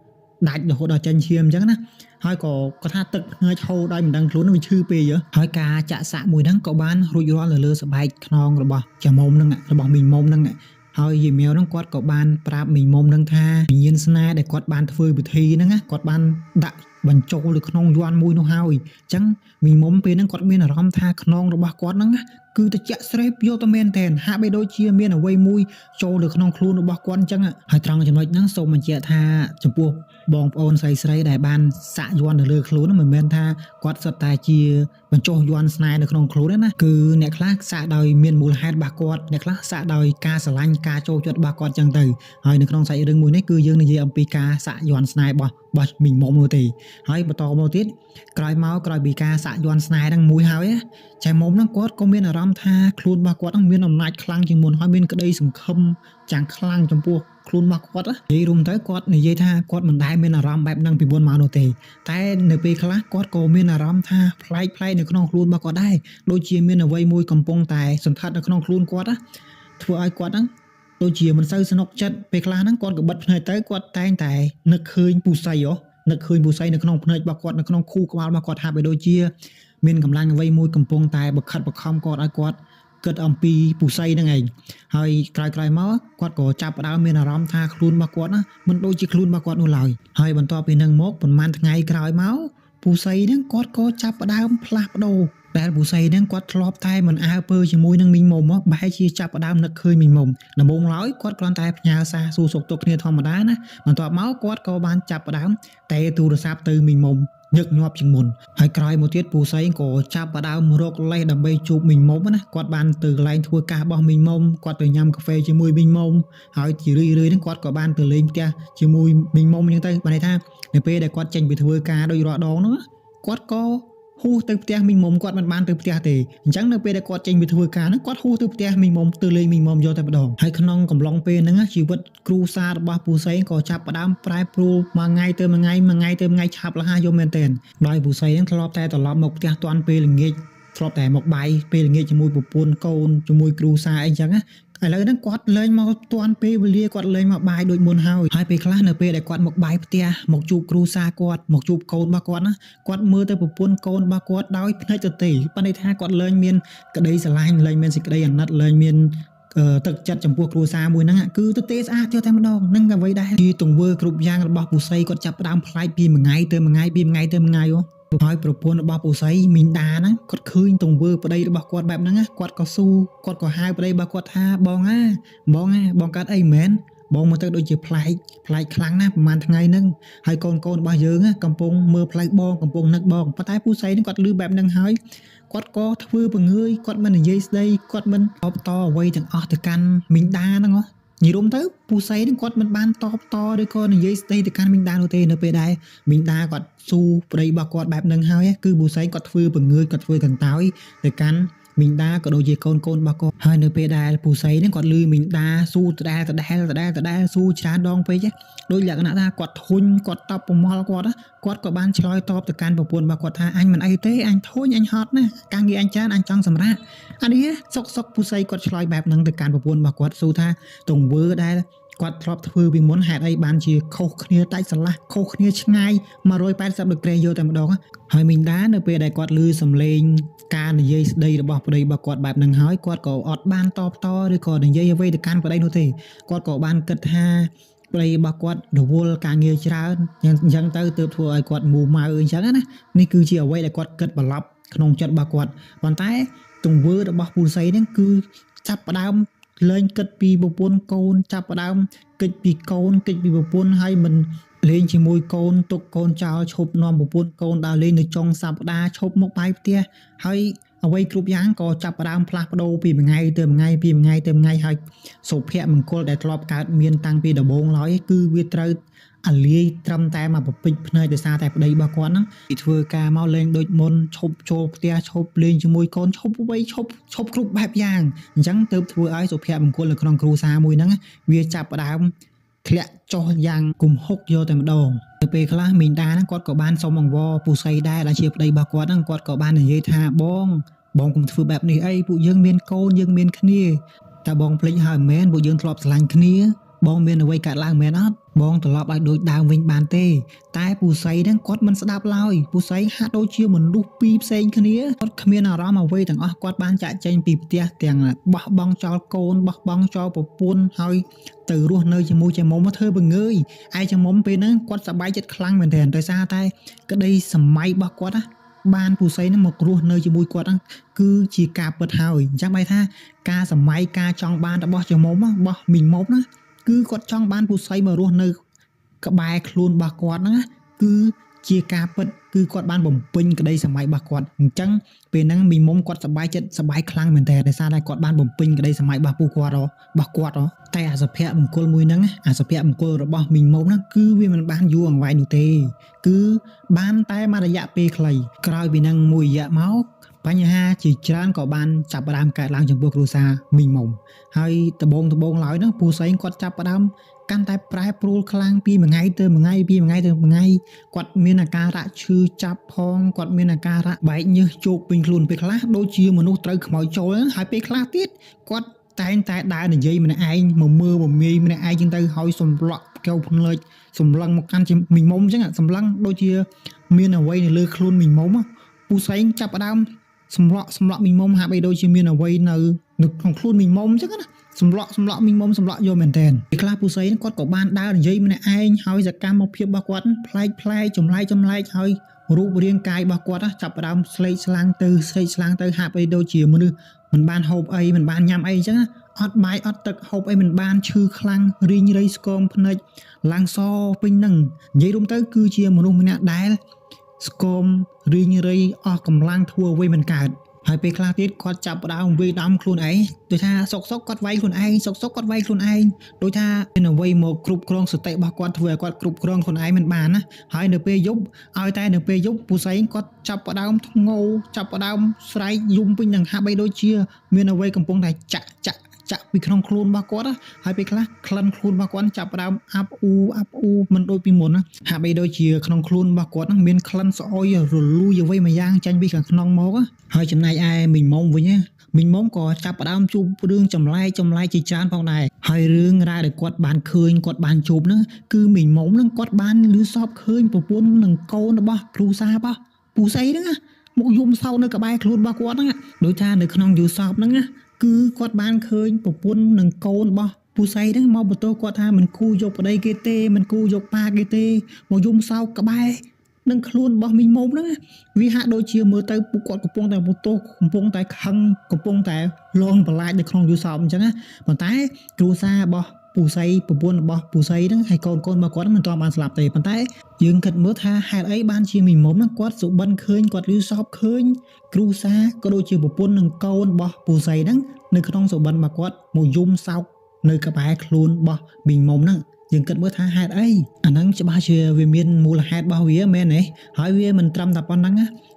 ដាច់រហូតដល់ចិញ្ចៀមអញ្ចឹងណាហើយក៏គាត់ថាទឹកភ្នែកហូរដោយមិនដឹងខ្លួនវាឈឺពេកហើយការចាក់សាក់មួយហ្នឹងក៏បានរួចរាល់នៅលើស្បែកខ្នងរបស់ចាមុំហ្នឹងរបស់មីងមុំហ្នឹងហើយយាយម៉ែវហ្នឹងគាត់ក៏បានប្រាប់មីងមុំហ្នឹងថាវិញ្ញាណស្នេហ៍ដែលគាត់បានធ្វើពិធីហ្នឹងគាត់បានដាក់បញ្ចូលនៅក្នុងយ័ន្តមួយនោះហើយអញ្ចឹងមីងមុំពេលហ្នឹងគាត់មានអារម្មណ៍ថាខ្នងរបស់គាត់ហ្នឹងគឺតិចស្រេបយកទៅមែនតែនហាក់បីដូចជាមានអ្វីមួយចូលនៅក្នុងខ្លួនរបស់គាត់អញ្ចឹងហើយត្រង់ចំណុចហ្នឹងសូមបញ្ជាក់ថាចំពោះបងប្អូនស្រីដែលបានសាក់យ័ន្តនៅលើខ្លួនហ្នឹងមិនមែនថាគាត់សុទ្ធតែជាបញ្ចុះយ័ន្តស្នេហ៍នៅក្នុងខ្លួនទេណាគឺអ្នកខ្លះសាក់ដោយមានមូលហេតុរបស់គាត់អ្នកខ្លះសាក់ដោយការស្រឡាញ់ការចូលចិត្តរបស់គាត់អញ្ចឹងទៅហើយនៅក្នុងសាច់រឿងមួយនេះគឺយើងនិយាយអំពីការសាក់យ័ន្តស្នេហ៍របស់មីងមុំនោះទេហើយបន្តមកទៀតក្រោយពីការសាក់យ័ន្តស្នេហ៍ហ្នឹងមួយហើយចែមុំហ្នឹងគាត់ក៏មានអារម្មណ៍ថាខ្លួនរបស់គាត់ហ្នឹងមានអំណាចខ្លាំងជាងមុនហើយមានក្តីសង្ឃឹមយ៉ាងខ្លាំងចំពោះខ្លួនរបស់គាត់និយាយរួមទៅគាត់និយាយថាគាត់មិនដែលមានអារម្មណ៍បែបហ្នឹងពីមុនមកនោះទេតែនៅពេលខ្លះគាត់ក៏មានអារម្មណ៍ថាប្លែកនៅក្នុងខ្លួនរបស់គាត់ដែរដូចជាមានអ្វីមួយកំពុងតែសន្តិដ្ឋនៅក្នុងខ្លួនគាត់ធ្វើឲ្យគាត់ហ្នឹងដូចជាមិនសូវសនុកចិត្តពេលខ្លះហ្នឹងគាត់ក៏បិទភ្នែកទៅគាត់តែងតែនឹកឃើញពូស័យនៅក្នុងភ្នែករបស់គាត់នៅក្នុងខួរក្បាលរបស់គាត់ហាក់បីដូចជាមានកម្លាំងអ្វីមួយកំពុងតែបខិតបង្ខំគាត់ឲ្យគាត់គិតអំពីពូស័យហ្នឹងឯងហើយក្រោយមកគាត់ក៏ចាប់ផ្ដើមមានអារម្មណ៍ថាខ្លួនរបស់គាត់ណាមិនដូចជាខ្លួនរបស់គាត់នោះឡើយហើយបន្ទាប់ពីហ្នឹងមកប្រហែលថ្ងៃក្រោយមកពូស័យហ្នឹងគាត់ក៏ចាប់ផ្ដើមផ្លាស់ប្ដូរដែលពូស័យហ្នឹងគាត់ធ្លាប់តែមិនអើពើជាមួយនឹងមីងមុំបែរជាចាប់ផ្ដើមនឹកឃើញមីងមុំដំបូងឡើយគាត់គ្រាន់តែផ្ញើសារសួរសុខទុក្ខគ្នាធម្មតាណាបន្ទាប់មកគាត់ក៏បានចាប់ផ្ដើមតែទូរស័ព្ទទៅមីងមុំញឹកញាប់ជាងមុនហើយក្រោយមកទៀតពូស័យក៏ចាប់ផ្ដើមរកលេសដើម្បីជួបមីងមុំណាគាត់បានទៅកន្លែងធ្វើការរបស់មីងមុំគាត់ទៅញ៉ាំកាហ្វេជាមួយមីងមុំហើយជារឿយៗហ្នឹងគាត់ក៏បានទៅលេងផ្ទះជាមួយមីងមុំអញ្ចឹងទៅបានន័យថានៅពេលដែលគាត់ចេញពីធ្វើការដោយរាល់ដងហ្នឹងគាត់ក៏ហួសទៅផ្ទះមីងមុំគាត់មិនបានទៅផ្ទះទេអញ្ចឹងនៅពេលដែលគាត់ចេញពីធ្វើការហ្នឹងគាត់ហួសទៅផ្ទះមីងមុំទៅលេងមីងមុំយកតែម្ដងហើយក្នុងកំឡុងពេលហ្នឹងជីវិតគ្រួសាររបស់ពូស័យក៏ចាប់ផ្ដើមប្រែប្រួលមួយថ្ងៃទៅមួយថ្ងៃឆាប់រហ័សយកមែនទែនដោយពូស័យហ្នឹងធ្លាប់តែត្រឡប់មកផ្ទះតាន់ពេលល្ងាចធ្លាប់តែមកបាយពេលល្ងាចជាមួយប្រពន្ធកូនជាមួយគ្រួសារអីចឹងណាឥឡូវហ្នឹងគាត់លែងមកតាន់ពេលវេលាគាត់លែងមកបាយដូចមុនហើយពេលខ្លះនៅពេលដែលគាត់មកបាយផ្ទះមកជួបគ្រួសារគាត់មកជួបកូនរបស់គាត់ណាគាត់មើលទៅប្រពន្ធកូនរបស់គាត់ដោយភ្នែកទទេប៉ុន្តែថាគាត់លែងមានក្តីស្រឡាញ់លែងមានសេចក្តីអាណិតលែងមានទឹកចិត្តចំពោះគ្រួសារមួយហ្នឹងគឺទទេស្អាតយកតែម្ដងនឹងអ្វីដែរជាទង្វើគ្រប់យ៉ាងរបស់ពូស័យគាត់ចាប់ផ្ដើមប្លែកពីមួយថ្ងៃទៅមួយថ្ងៃហើយប្រពន្ធរបស់ពូស័យមីងដាហ្នឹងគាត់ឃើញទង្វើប្តីរបស់គាត់បែបហ្នឹងគាត់ក៏ស៊ូគាត់ក៏ហៅប្តីរបស់គាត់ថាបងកើតអីមែនបងមើលទៅដូចជាប្លែកខ្លាំងណាស់ប្រហែលថ្ងៃហ្នឹងហើយកូនរបស់យើងកំពុងមើលផ្លូវបងកំពុងនឹកបងប៉ុន្តែពូស័យហ្នឹងគាត់លឺបែបហ្នឹងហើយគាត់ក៏ធ្វើពង្រឿយគាត់មិននិយាយស្ដីគាត់មិនតបតអ្វីទាំងអស់ទៅកាន់មីងដាហ្នឹងនិយាយរួមទៅពូស័យហ្នឹងគាត់មិនបានតបតឬក៏និយាយស្ដីទៅកាន់មីងដានោះទេនៅពេលដែលមីងដាគាត់ស៊ូប្តីរបស់គាត់បែបហ្នឹងហើយគឺពូស័យគាត់ធ្វើពង្រឿយគាត់ធ្វើកន្តើយទៅកាន់មីងដាក៏ដូចជាកូនរបស់គាត់ហើយនៅពេលដែលពូស័យហ្នឹងគាត់លឺមីងដាស៊ូដដែលស៊ូច្រើនដងពេកដូចលក្ខណៈថាគាត់ធុញគាត់តបប្រមល់គាត់ក៏បានឆ្លើយតបទៅកាន់ប្រពន្ធរបស់គាត់ថាអញមិនអីទេអញធុញអញហត់ណាការងារអញច្រើនអញចង់សម្រាកអានេះសុកពូស័យគាត់ឆ្លើយបែបហ្នឹងទៅកាន់ប្រពន្ធរបស់គាត់ស៊ូថាទង្វើដែលគាត់ធ្លាប់ធ្វើពីមុនហេតុអីបានជាខុសគ្នាដាច់ស្រឡះខុសគ្នាឆ្ងាយ180ដឺក្រេយកតែម្ដងហើយមីងដានៅពេលដែលគាត់ឮសំឡេងការនិយាយស្ដីរបស់ប្តីរបស់គាត់បែបហ្នឹងហើយគាត់ក៏អត់បានតបតឬក៏និយាយអ្វីទៅកាន់ប្តីនោះទេគាត់ក៏បានគិតថាប្តីរបស់គាត់រវល់ការងារច្រើនអញ្ចឹងទៅទើបធ្វើឲ្យគាត់មូម៉ៅអញ្ចឹងណានេះគឺជាអ្វីដែលគាត់គិតបន្លប់ក្នុងចិត្តរបស់គាត់ប៉ុន្តែទង្វើរបស់ពូស័យហ្នឹងគឺចាប់ផ្ដើមលែងគិតពីប្រពន្ធកូនចាប់ផ្ដើមគិតពីកូនគិតពីប្រពន្ធហើយមិនលេងជាមួយកូនទុកកូនចោលឈប់នាំប្រពន្ធកូនដើរលេងនៅចុងសប្តាហ៍ឈប់មកបាយផ្ទះហើយ អ្វីគ្រប់យ៉ាងក៏ចាប់ផ្ដើមផ្លាស់ប្ដូរពីមួយថ្ងៃទៅមួយថ្ងៃពីមួយថ្ងៃទៅមួយថ្ងៃហើយសុភមង្គលដែលធ្លាប់កើតមានតាំងពីដំបូងឡើយគឺវាត្រូវអាលាយត្រឹមតែមកពពេចភ្នែកដោយសារតែប្តីរបស់គាត់ហ្នឹងពីធ្វើការមកលេងដូចមុនឈប់ចូលផ្ទះឈប់លេងជាមួយកូនឈប់អ្វីឈប់គ្រប់បែបយ៉ាងអញ្ចឹងទើបធ្វើឲ្យសុភមង្គលនៅក្នុងគ្រួសារមួយហ្នឹងវាចាប់ផ្ដើមធ្លាក់ចុះយ៉ាងគំហុកយកតែម្ដងទៅពេលខ្លះមីងតាហ្នឹងគាត់ក៏បានសុំអង្វរពូសីដែរដែលជាប្តីរបស់គាត់ហ្នឹងគាត់ក៏បាននិយាយថាបងកុំធ្វើបែបនេះអីពួកយើងមានកូនយើងមានគ្នាតែបងភ្លេចហើយមែនពួកយើងធ្លាប់ស្រឡាញ់គ្នាបងមានអ្វីកើតឡើងមែនអត់បងត្រឡប់ឲ្យដូចដើមវិញបានទេតែពូសីហ្នឹងគាត់មិនស្ដាប់ឡើយពូសីហាក់ដូចជាមនុស្សពីរផ្សេងគ្នាគាត់គ្មានអារម្មណ៍អ្វីទាំងអស់គាត់បានចាក់ចែងពីផ្ទះទាំងបោះបង់ចោលកូនបោះបង់ចោលប្រពន្ធហើយទៅរស់នៅជាមួយចមុំធ្វើបង្ងើយឯចមុំពេលហ្នឹងគាត់សប្បាយចិត្តខ្លាំងមែនទែនដោយសារតែក្តីសម័យរបស់គាត់ណាបានពូសីហ្នឹងមករស់នៅជាមួយគាត់ហ្នឹងគឺជាការពិតហើយអញ្ចឹងបែរថាការសម័យការចង់បានរបស់ចមុំរបស់មីងមុំណាគឺគាត់ចង់បានពូសីមករស់នៅក្បែរខ្លួនរបស់គាត់ហ្នឹងគឺជាការពិតគឺគាត់បានបំពេញក្តីសម័យរបស់គាត់អញ្ចឹងពេលហ្នឹងមីងមុំគាត់សប្បាយចិត្តសប្បាយខ្លាំងមែនតើដោយសារតែគាត់បានបំពេញក្តីសម័យរបស់ពូគាត់តែអាសុភមង្គលមួយហ្នឹងអាសុភមង្គលរបស់មីងមុំហ្នឹងគឺវាមិនបានយូរអង្វែងនោះទេគឺបានតែមួយរយៈពេលខ្លីក្រោយពីហ្នឹងមួយរយៈមកបញ្ហាជាច្រើនក៏បានចាប់ផ្ដើមកើតឡើងចំពោះគ្រួសារមីងមុំហើយដំបូងឡើយហ្នឹងពូសៃគាត់ចាប់ផ្ដើមកាន់តែប្រែប្រួលខ្លាំងពីមួយថ្ងៃទៅមួយថ្ងៃគាត់មានអាការៈឈឺចាប់ផងគាត់មានអាការៈបែកញើសជោកពេញខ្លួនពេលខ្លះដូចជាមនុស្សត្រូវខ្មោចចូលហើយពេលខ្លះទៀតគាត់តែងតែដើរនិយាយម្នាក់ឯងមកមើលមកមាយម្នាក់ឯងចឹងទៅហើយសម្លក់កែវភ្នែកសម្លឹងមកកាន់មីងមុំចឹងសម្លឹងដូចជាមានអ្វីនៅលើខ្លួនមីងមុំពូសៃចាប់ផ្ដើមសម្លក់មីងមុំហាក់បីដូចជាមានអ្វីនៅក្នុងខ្លួនមីងមុំចឹងណាសម្លក់មីងមុំសម្លក់យកមែនតើពេលខ្លះពូសៃគាត់ក៏បានដើរនិយាយម្នាក់ឯងហើយសកម្មភាពរបស់គាត់ប្លែកចម្លែកហើយរូបរាងកាយរបស់គាត់ចាប់ផ្ដើមស្លេកស្លាំងទៅហាក់បីដូចជាមនុស្សមិនបានហូបអីមិនបានញ៉ាំអីចឹងអត់បាយអត់ទឹកហូបអីមិនបានឈឺខ្លាំងរីងរៃស្គមភ្នែកឡើងសពេញនឹងនិយាយរួមទៅគឺជាមនុស្សម្នាក់ដែលស្គមរីងរៃអស់កម្លាំងធ្វើអ្វីមិនកើតហើយពេលខ្លះទៀតគាត់ចាប់ផ្ដើមវាយដំខ្លួនឯងដូចថាសុកគាត់វាយខ្លួនឯងដូចថាមានអ្វីមកគ្រប់គ្រងសតិរបស់គាត់ធ្វើឲ្យគាត់គ្រប់គ្រងខ្លួនឯងមិនបានណាហើយនៅពេលយប់ពូសៃគាត់ចាប់ផ្ដើមធ្ងោចាប់ផ្ដើមស្រែកយំពេញនឹងហាក់បីដូចជាមានអ្វីកំពុងតែចាក់ពីក្នុងខ្លួនរបស់គាត់ហើយពេលខ្លះក្លិនខ្លួនរបស់គាត់ចាប់ផ្ដើមអាប់អ៊ូមិនដូចពីមុនណាហាក់បីដូចជាក្នុងខ្លួនរបស់គាត់ហ្នឹងមានក្លិនស្អុយរលួយអ្វីមួយយ៉ាងចេញពីខាងក្នុងមកហើយចំណែកឯមីងមុំវិញមីងមុំក៏ចាប់ផ្ដើមជួបរឿងចម្លែកជាច្រើនផងដែរហើយរឿងរ៉ាវដែលគាត់បានឃើញគាត់បានជួបហ្នឹងគឺមីងមុំហ្នឹងគាត់បានលឺសពឃើញប្រពន្ធនិងកូនរបស់គ្រូសារបស់ពូសីហ្នឹងមកយំសោកនៅក្បែរខ្លួនរបស់គាត់ហ្នឹងដូចថានៅក្នុងយូសបហ្នឹងគឺគាត់បានឃើញប្រពន្ធនិងកូនរបស់ពូសៃហ្នឹងមកបន្ទោសគាត់ថាមិនគូយកប្តីគេទេមិនគូយកប៉ាគេទេមកយំសោកក្បែរនឹងខ្លួនរបស់មីងមុំហ្នឹងវាហាក់ដូចជាមើលទៅពួកគាត់កំពុងតែបន្ទោសកំពុងតែខឹងកំពុងតែលងបន្លាចនៅក្នុងយូសបអញ្ចឹងណាប៉ុន្តែគ្រួសាររបស់ពូសៃប្រពន្ធរបស់ពូសៃហ្នឹងហើយកូនរបស់គាត់មិនទាន់បានស្លាប់ទេប៉ុន្តែយើងគិតមើលថាហេតុអីបានជាមីងមុំហ្នឹងគាត់សុបិនឃើញគាត់លឺសពឃើញគ្រូសាក៏ដូចជាប្រពន្ធនិងកូនរបស់ពូសៃហ្នឹងនៅក្នុងសុបិនរបស់គាត់មកយំសោកនៅក្បែរខ្លួនរបស់មីងមុំហ្នឹងយើងគិតមើលថាហេតុអីអាហ្នឹងច្បាស់ជាវាមានមូលហេតុរបស់វាមែនទេហើយវាមិនត្រឹមតែប៉ុណ្្នឹង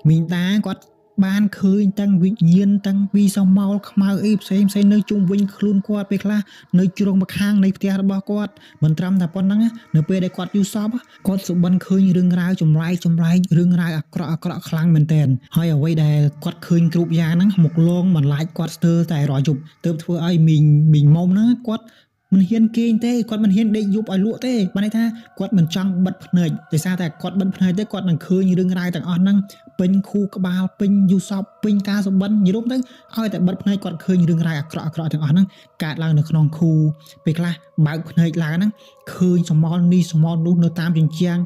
មីងតាគាត់បានឃើញទាំងវិញ្ញាណទាំងពីសមោលខ្មៅអីផ្សេងនៅជុំវិញខ្លួនគាត់ពេលខ្លះនៅជ្រុងម្ខាងនៃផ្ទះរបស់គាត់មិនត្រឹមតែប៉ុណ្្នឹងនៅពេលដែលគាត់យូរសពគាត់សុបិនឃើញរឿងរ៉ាវចម្លែករឿងរ៉ាវអាក្រក់ខ្លាំងមែនទែនហើយអ្វីដែលគាត់ឃើញគ្រប់យ៉ាងហ្នឹងមកលងបន្លាចគាត់ស្ទើរតែរាល់យប់ទើបធ្វើឲ្យមីងមុំហ្នឹងគាត់មិនហ៊ានគេងទេគាត់មិនហ៊ានដេកយប់ឲ្យលក់ទេបានន័យថាគាត់មិនចង់បិទភ្នែកដោយសារតែគាត់បិទភ្នែកទេគាត់នឹងឃើញរឿងរ៉ាវទាំងអស់ហ្នឹងពេញខួរក្បាលពេញយូសបពេញការសុបិននិយាយទៅឲ្យតែបិទភ្នែកគាត់ឃើញរឿងរ៉ាវអាក្រក់ទាំងអស់ហ្នឹងកើតឡើងនៅក្នុងខួរពេលខ្លះបើកភ្នែកឡើងហ្នឹងឃើញសមោលនេះសមោលនោះនៅតាមជញ្ជាំង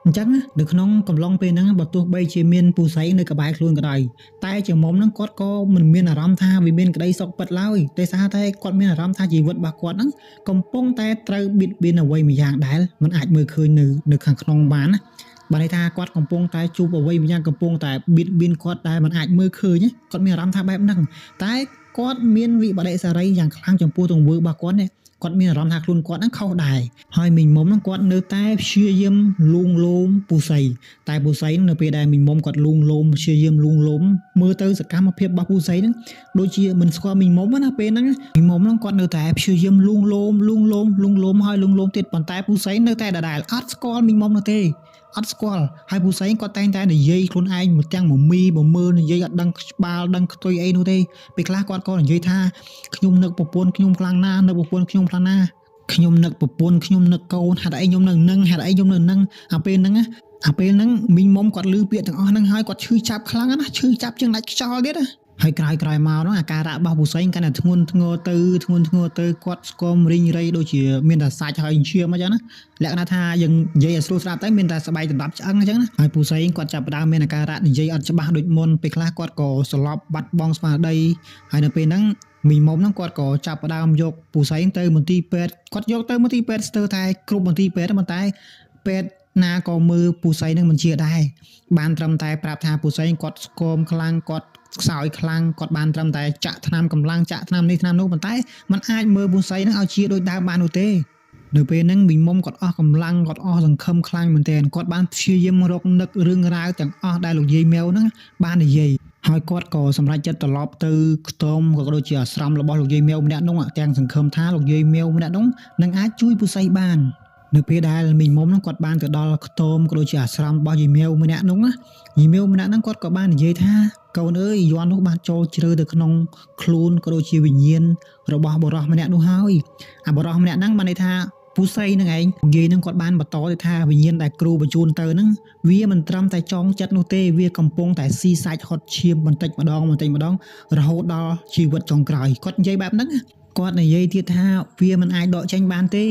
អញ្ចឹងនៅក្នុងកំឡុងពេលហ្នឹងបើទោះបីជាមានពូសៃនៅក្បែរខ្លួនក៏ដោយតែជាមុំហ្នឹងគាត់ក៏មិនមានអារម្មណ៍ថាវាមានក្តីសុខពិតឡើយតែសារតែគាត់មានអារម្មណ៍ថាជីវិតរបស់គាត់ហ្នឹងកំពុងតែត្រូវបៀតបៀនអ្វីមួយយ៉ាងដែលមិនអាចមើលឃើញនៅខាងក្នុងបានណា បានន័យថាគាត់កំពុងតែជួបអ្វីម្យ៉ាងកំពុងតែបៀតបៀនគាត់ដែលមិនអាចមើលឃើញគាត់មានអារម្មណ៍ថាបែបហ្នឹងតែគាត់មានវិបដិសារីយ៉ាងខ្លាំងចំពោះទង្វើរបស់គាត់គាត់មានអារម្មណ៍ថាខ្លួនគាត់ហ្នឹងខុសដែរហើយមីងមុំហ្នឹងគាត់នៅតែព្យាយាមលួងលោមពូសីតែពូសីនៅពេលដែលមីងមុំគាត់លួងលោមព្យាយាមលួងលោមមើលទៅសកម្មភាពរបស់ពូសីហ្នឹងដូចជាមិនស្គាល់មីងមុំណាពេលហ្នឹងមីងមុំហ្នឹងគាត់នៅតែព្យាយាមលួងលោមហើយលួងលោមទៀតប៉ុន្តែពូសីនៅតែដដែលអត់ស្គាល់មីងមុំនោះទេអត់ស្គាល់ហើយពូសីគាត់តែងតែនិយាយខ្លួនឯងមកទាំងមមីមកមើលនិយាយអត់ដឹងច្បាល់ដឹងខ្ទុយអីនោះទេពេលខ្លះគាត់ក៏និយាយថាខ្ញុំនឹកប្រពន្ធខ្ញុំខ្លាំងណាស់នឹកប្រពន្ធខ្ញុំខ្លាំងណាស់ខ្ញុំនឹកប្រពន្ធខ្ញុំនឹកកូនហេតុអីខ្ញុំនៅនឹងហេតុអីខ្ញុំនៅនឹងអាពេលហ្នឹងមីងមុំគាត់លឺពាក្យទាំងអស់ហ្នឹងហើយគាត់ឈឺចាប់ខ្លាំងណាស់ឈឺចាប់ជាងដាច់ខ្យល់ទៀតហើយក្រោយមកហ្នឹងអាការៈរបស់ពូសីកាន់តែធ្ងន់ធ្ងរទៅគាត់ស្គមរីងរៃដូចជាមានតែសាច់ហើយឈាមអញ្ចឹងណាលក្ខណៈថាយើងនិយាយឲ្យស្រួលស្ដាប់ទៅមានតែស្បែកដណ្ដប់ឆ្អឹងអញ្ចឹងណាហើយពូសីគាត់ចាប់ផ្ដើមមានអាការៈនិយាយអត់ច្បាស់ដូចមុនពេលខ្លះគាត់ក៏ស្លាប់បាត់បង់ស្មារតីហើយនៅពេលហ្នឹងមីងមុំហ្នឹងគាត់ក៏ចាប់ផ្ដើមយកពូសីទៅមន្ទីរពេទ្យគាត់យកទៅមន្ទីរពេទ្យស្ទើរតែគ្រប់មន្ទីរពេទ្យប៉ុន្តែពេទ្យណាក៏មើលពូសីនឹងមិនជាដែរបានត្រឹមតែប្រាប់ថាពូសីគាត់ស្គមខ្លាំងគាត់ខ្សោយខ្លាំងគាត់បានត្រឹមតែចាក់ថ្នាំកម្លាំងចាក់ថ្នាំនេះថ្នាំនោះប៉ុន្តែมันអាចមើលពូសីនឹងឲ្យជាដូចដើមបាននោះទេនៅពេលហ្នឹងមីងមុំគាត់អស់កម្លាំងគាត់អស់សង្ឃឹមខ្លាំងមែនទែនគាត់បានព្យាយាមរកនឹករឿងរ៉ាវទាំងអស់ដែលលោកយាយម៉ែវហ្នឹងបាននិយាយហើយគាត់ក៏សម្រេចចិត្តត្រឡប់ទៅខ្ទមក៏ដូចជាអាស្រមរបស់លោកយាយម៉ែវម្នាក់នោះទាំងសង្ឃឹមថាលោកយាយម៉ែវម្នាក់នោះនឹងអាចជួយពូសីបាននៅពេលដែលមីងមុំហ្នឹងគាត់បានទៅដល់ខ្ទមក៏ដូចជាអាស្រមរបស់យាយម៉ែវម្នាក់នោះយាយម៉ែវម្នាក់ហ្នឹងគាត់ក៏បាននិយាយថាកូនអើយយ័ន្តនោះបានចូលជ្រៅទៅក្នុងខ្លួនក៏ដូចជាវិញ្ញាណរបស់បុរសម្នាក់នោះហើយអាបុរសម្នាក់ហ្នឹងបានន័យថាពូសីហ្នឹងឯងនិយាយហ្នឹងគាត់បានបន្តទៅថាវិញ្ញាណដែលគ្រូបញ្ជូនទៅហ្នឹងវាមិនត្រឹមតែចងចិត្តនោះទេវាកំពុងតែស៊ីសាច់ហត់ឈាមបន្តិចម្ដងរហូតដល់ជីវិតចុងក្រោយគាត់និយាយបែបហ្នឹងគាត់និយាយទៀតថាវាមិនអាចដកចេញបានទ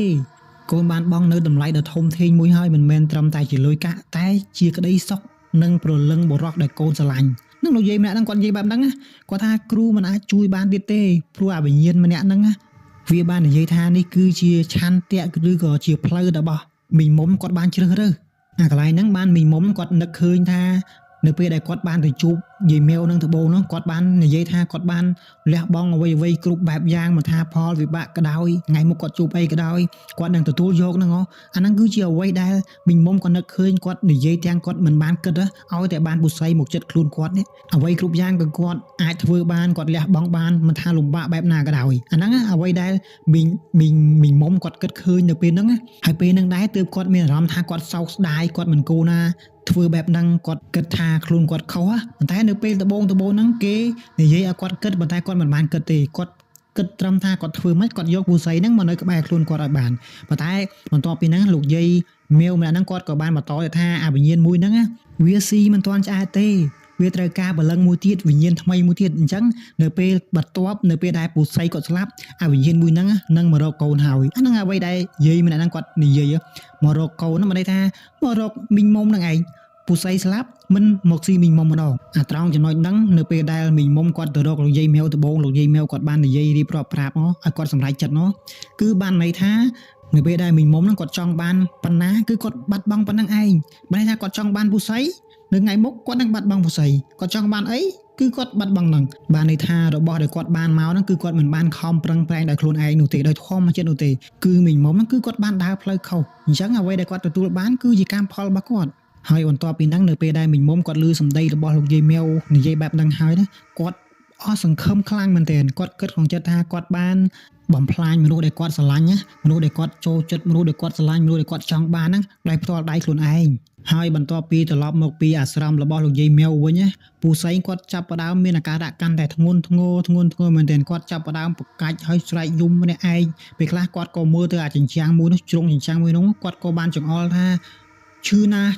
េកូនបានបង់នៅតម្លៃដ៏ធំធេងមួយហើយមិនមែនត្រឹមតែជាលុយកាក់តែជាក្តីសុខនិងព្រលឹងបុរសដែលកូនស្រឡាញ់នឹងលោកយាយម្នាក់ហ្នឹងគាត់និយាយបែបហ្នឹងគាត់ថាគ្រូមិនអាចជួយបានទៀតទេព្រោះអាវិញ្ញាណម្នាក់ហ្នឹងវាបាននិយាយថានេះគឺជាឆន្ទៈឬក៏ជាផ្លូវរបស់មីងមុំគាត់បានជ្រើសរើសអាកន្លែងហ្នឹងបានមីងមុំគាត់នឹកឃើញថានៅពេលដែលគាត់បានទៅជួបយាយម៉ែវនឹងត្បូងនោះគាត់បាននិយាយថាគាត់បានលះបង់អ្វីគ្រប់បែបយ៉ាងមិនថាផលវិបាកក៏ដោយថ្ងៃមុខគាត់ជួបអីក៏ដោយគាត់នឹងទទួលយកហ្នឹងអាហ្នឹងគឺជាអ្វីដែលមីងមុំគាត់នឹកឃើញគាត់និយាយទាំងគាត់មិនបានគិតឲ្យតែបានពុស័យមកចិត្តខ្លួនគាត់នេះអ្វីគ្រប់យ៉ាងក៏គាត់អាចធ្វើបានគាត់លះបង់បានមិនថាលំបាកបែបណាក៏ដោយអាហ្នឹងអ្វីដែលមីងមុំគាត់គិតឃើញនៅពេលហ្នឹងហើយពេលហ្នឹងដែរទើបគាត់មានអារម្មណ៍ថាគាត់សោកស្ដាយគាត់មិនគូណាធ្វើបែបហ្នឹងគាត់គិតថាខ្លួនគាត់ខុសប៉ុន្តែនៅពេលដំបូងហ្នឹងគេនិយាយឲ្យគាត់គិតប៉ុន្តែគាត់មិនបានគិតទេគាត់គិតត្រឹមថាគាត់ធ្វើម៉េចគាត់យកពូស័យហ្នឹងមកនៅក្បែរខ្លួនគាត់ឲ្យបានប៉ុន្តែបន្ទាប់ពីហ្នឹងលោកយាយម៉ែវម្នាក់ហ្នឹងគាត់ក៏បានបន្តទៅថាអាវិញ្ញាណមួយហ្នឹងវាស៊ីមិនទាន់ឆ្អែតទេវាត្រូវការបលឹងមួយទៀតវិញ្ញាណថ្មីមួយទៀតអញ្ចឹងនៅពេលបន្ទាប់នៅពេលដែលពូស័យគាត់ស្លាប់អាវិញ្ញាណមួយហ្នឹងនឹងមករកកូនហើយអាហ្នឹងអ្វីដែលយាយម្នាក់ហ្នឹងគាត់និយាយមករកកូនហ្នឹងមិនន័យថាមករកមីងមុំហ្នឹងឯងពូស័យស្លាប់មិនមកស៊ីមីងមុំម្ដងអាត្រង់ចំណុចហ្នឹងនៅពេលដែលមីងមុំគាត់ទៅរកលោកយាយម៉ែវដំបងលោកយាយម៉ែវគាត់បាននិយាយរៀបរាប់ប្រាប់ឲ្យគាត់សម្រេចចិត្តគឺបានន័យថានៅពេលដែលមីងមុំហ្នឹងគាត់ចង់បានប៉ុណ្ណាគឺគាត់បាត់បង់ប៉ុណ្ណឹងឯងបានន័យថាគាត់ចង់បានពូស័យនៅថ្ងៃមុខគាត់នឹងបាត់បង់ពូស័យគាត់ចង់បានអីគឺគាត់បាត់បង់ហ្នឹងបានន័យថារបស់ដែលគាត់បានមកហ្នឹងគឺគាត់មិនបានខំប្រឹងប្រែងដោយខ្លួនឯងនោះទេដោយធម្មជាតិនោះទេគឺមីងមុំហ្នឹងគឺគាត់បានដើរផ្លូវខុសអញ្ចឹងអ្វីដែលគាត់ទទួលបានគឺជាកម្មផលរបស់គាត់ហើយបន្ទាប់ពីហ្នឹងនៅពេលដែលមីងមុំគាត់ឮសម្ដីរបស់លោកយាយម៉ែវនិយាយបែបហ្នឹងហើយណាគាត់អស់សង្ឃឹមខ្លាំងមែនទែនគាត់គិតក្នុងចិត្តថាគាត់បានបំផ្លាញមនុស្សដែលគាត់ស្រឡាញ់ណាមនុស្សដែលគាត់ចូលចិត្តមនុស្សដែលគាត់ស្រឡាញ់មនុស្សដែលគាត់ចង់បានហ្នឹងដោយផ្ទាល់ដៃខ្លួនឯងហើយបន្ទាប់ពីត្រឡប់មកពីអាស្រមរបស់លោកយាយម៉ែវវិញណាពូស័យគាត់ចាប់ផ្ដើមមានអាការៈកាន់តែធ្ងន់ធ្ងរមែនទែនគាត់ចាប់ផ្ដើមប្រកាច់ហើយស្រែកយំម្នាក់ឯងពេលខ្លះគាត់ក៏មើលទៅអាចិញ្ចាំងមួយនោះជ្រុងចិញ្ចាំងមួយនោះគាត់ក៏បានចង្អុលថាឈឺណាស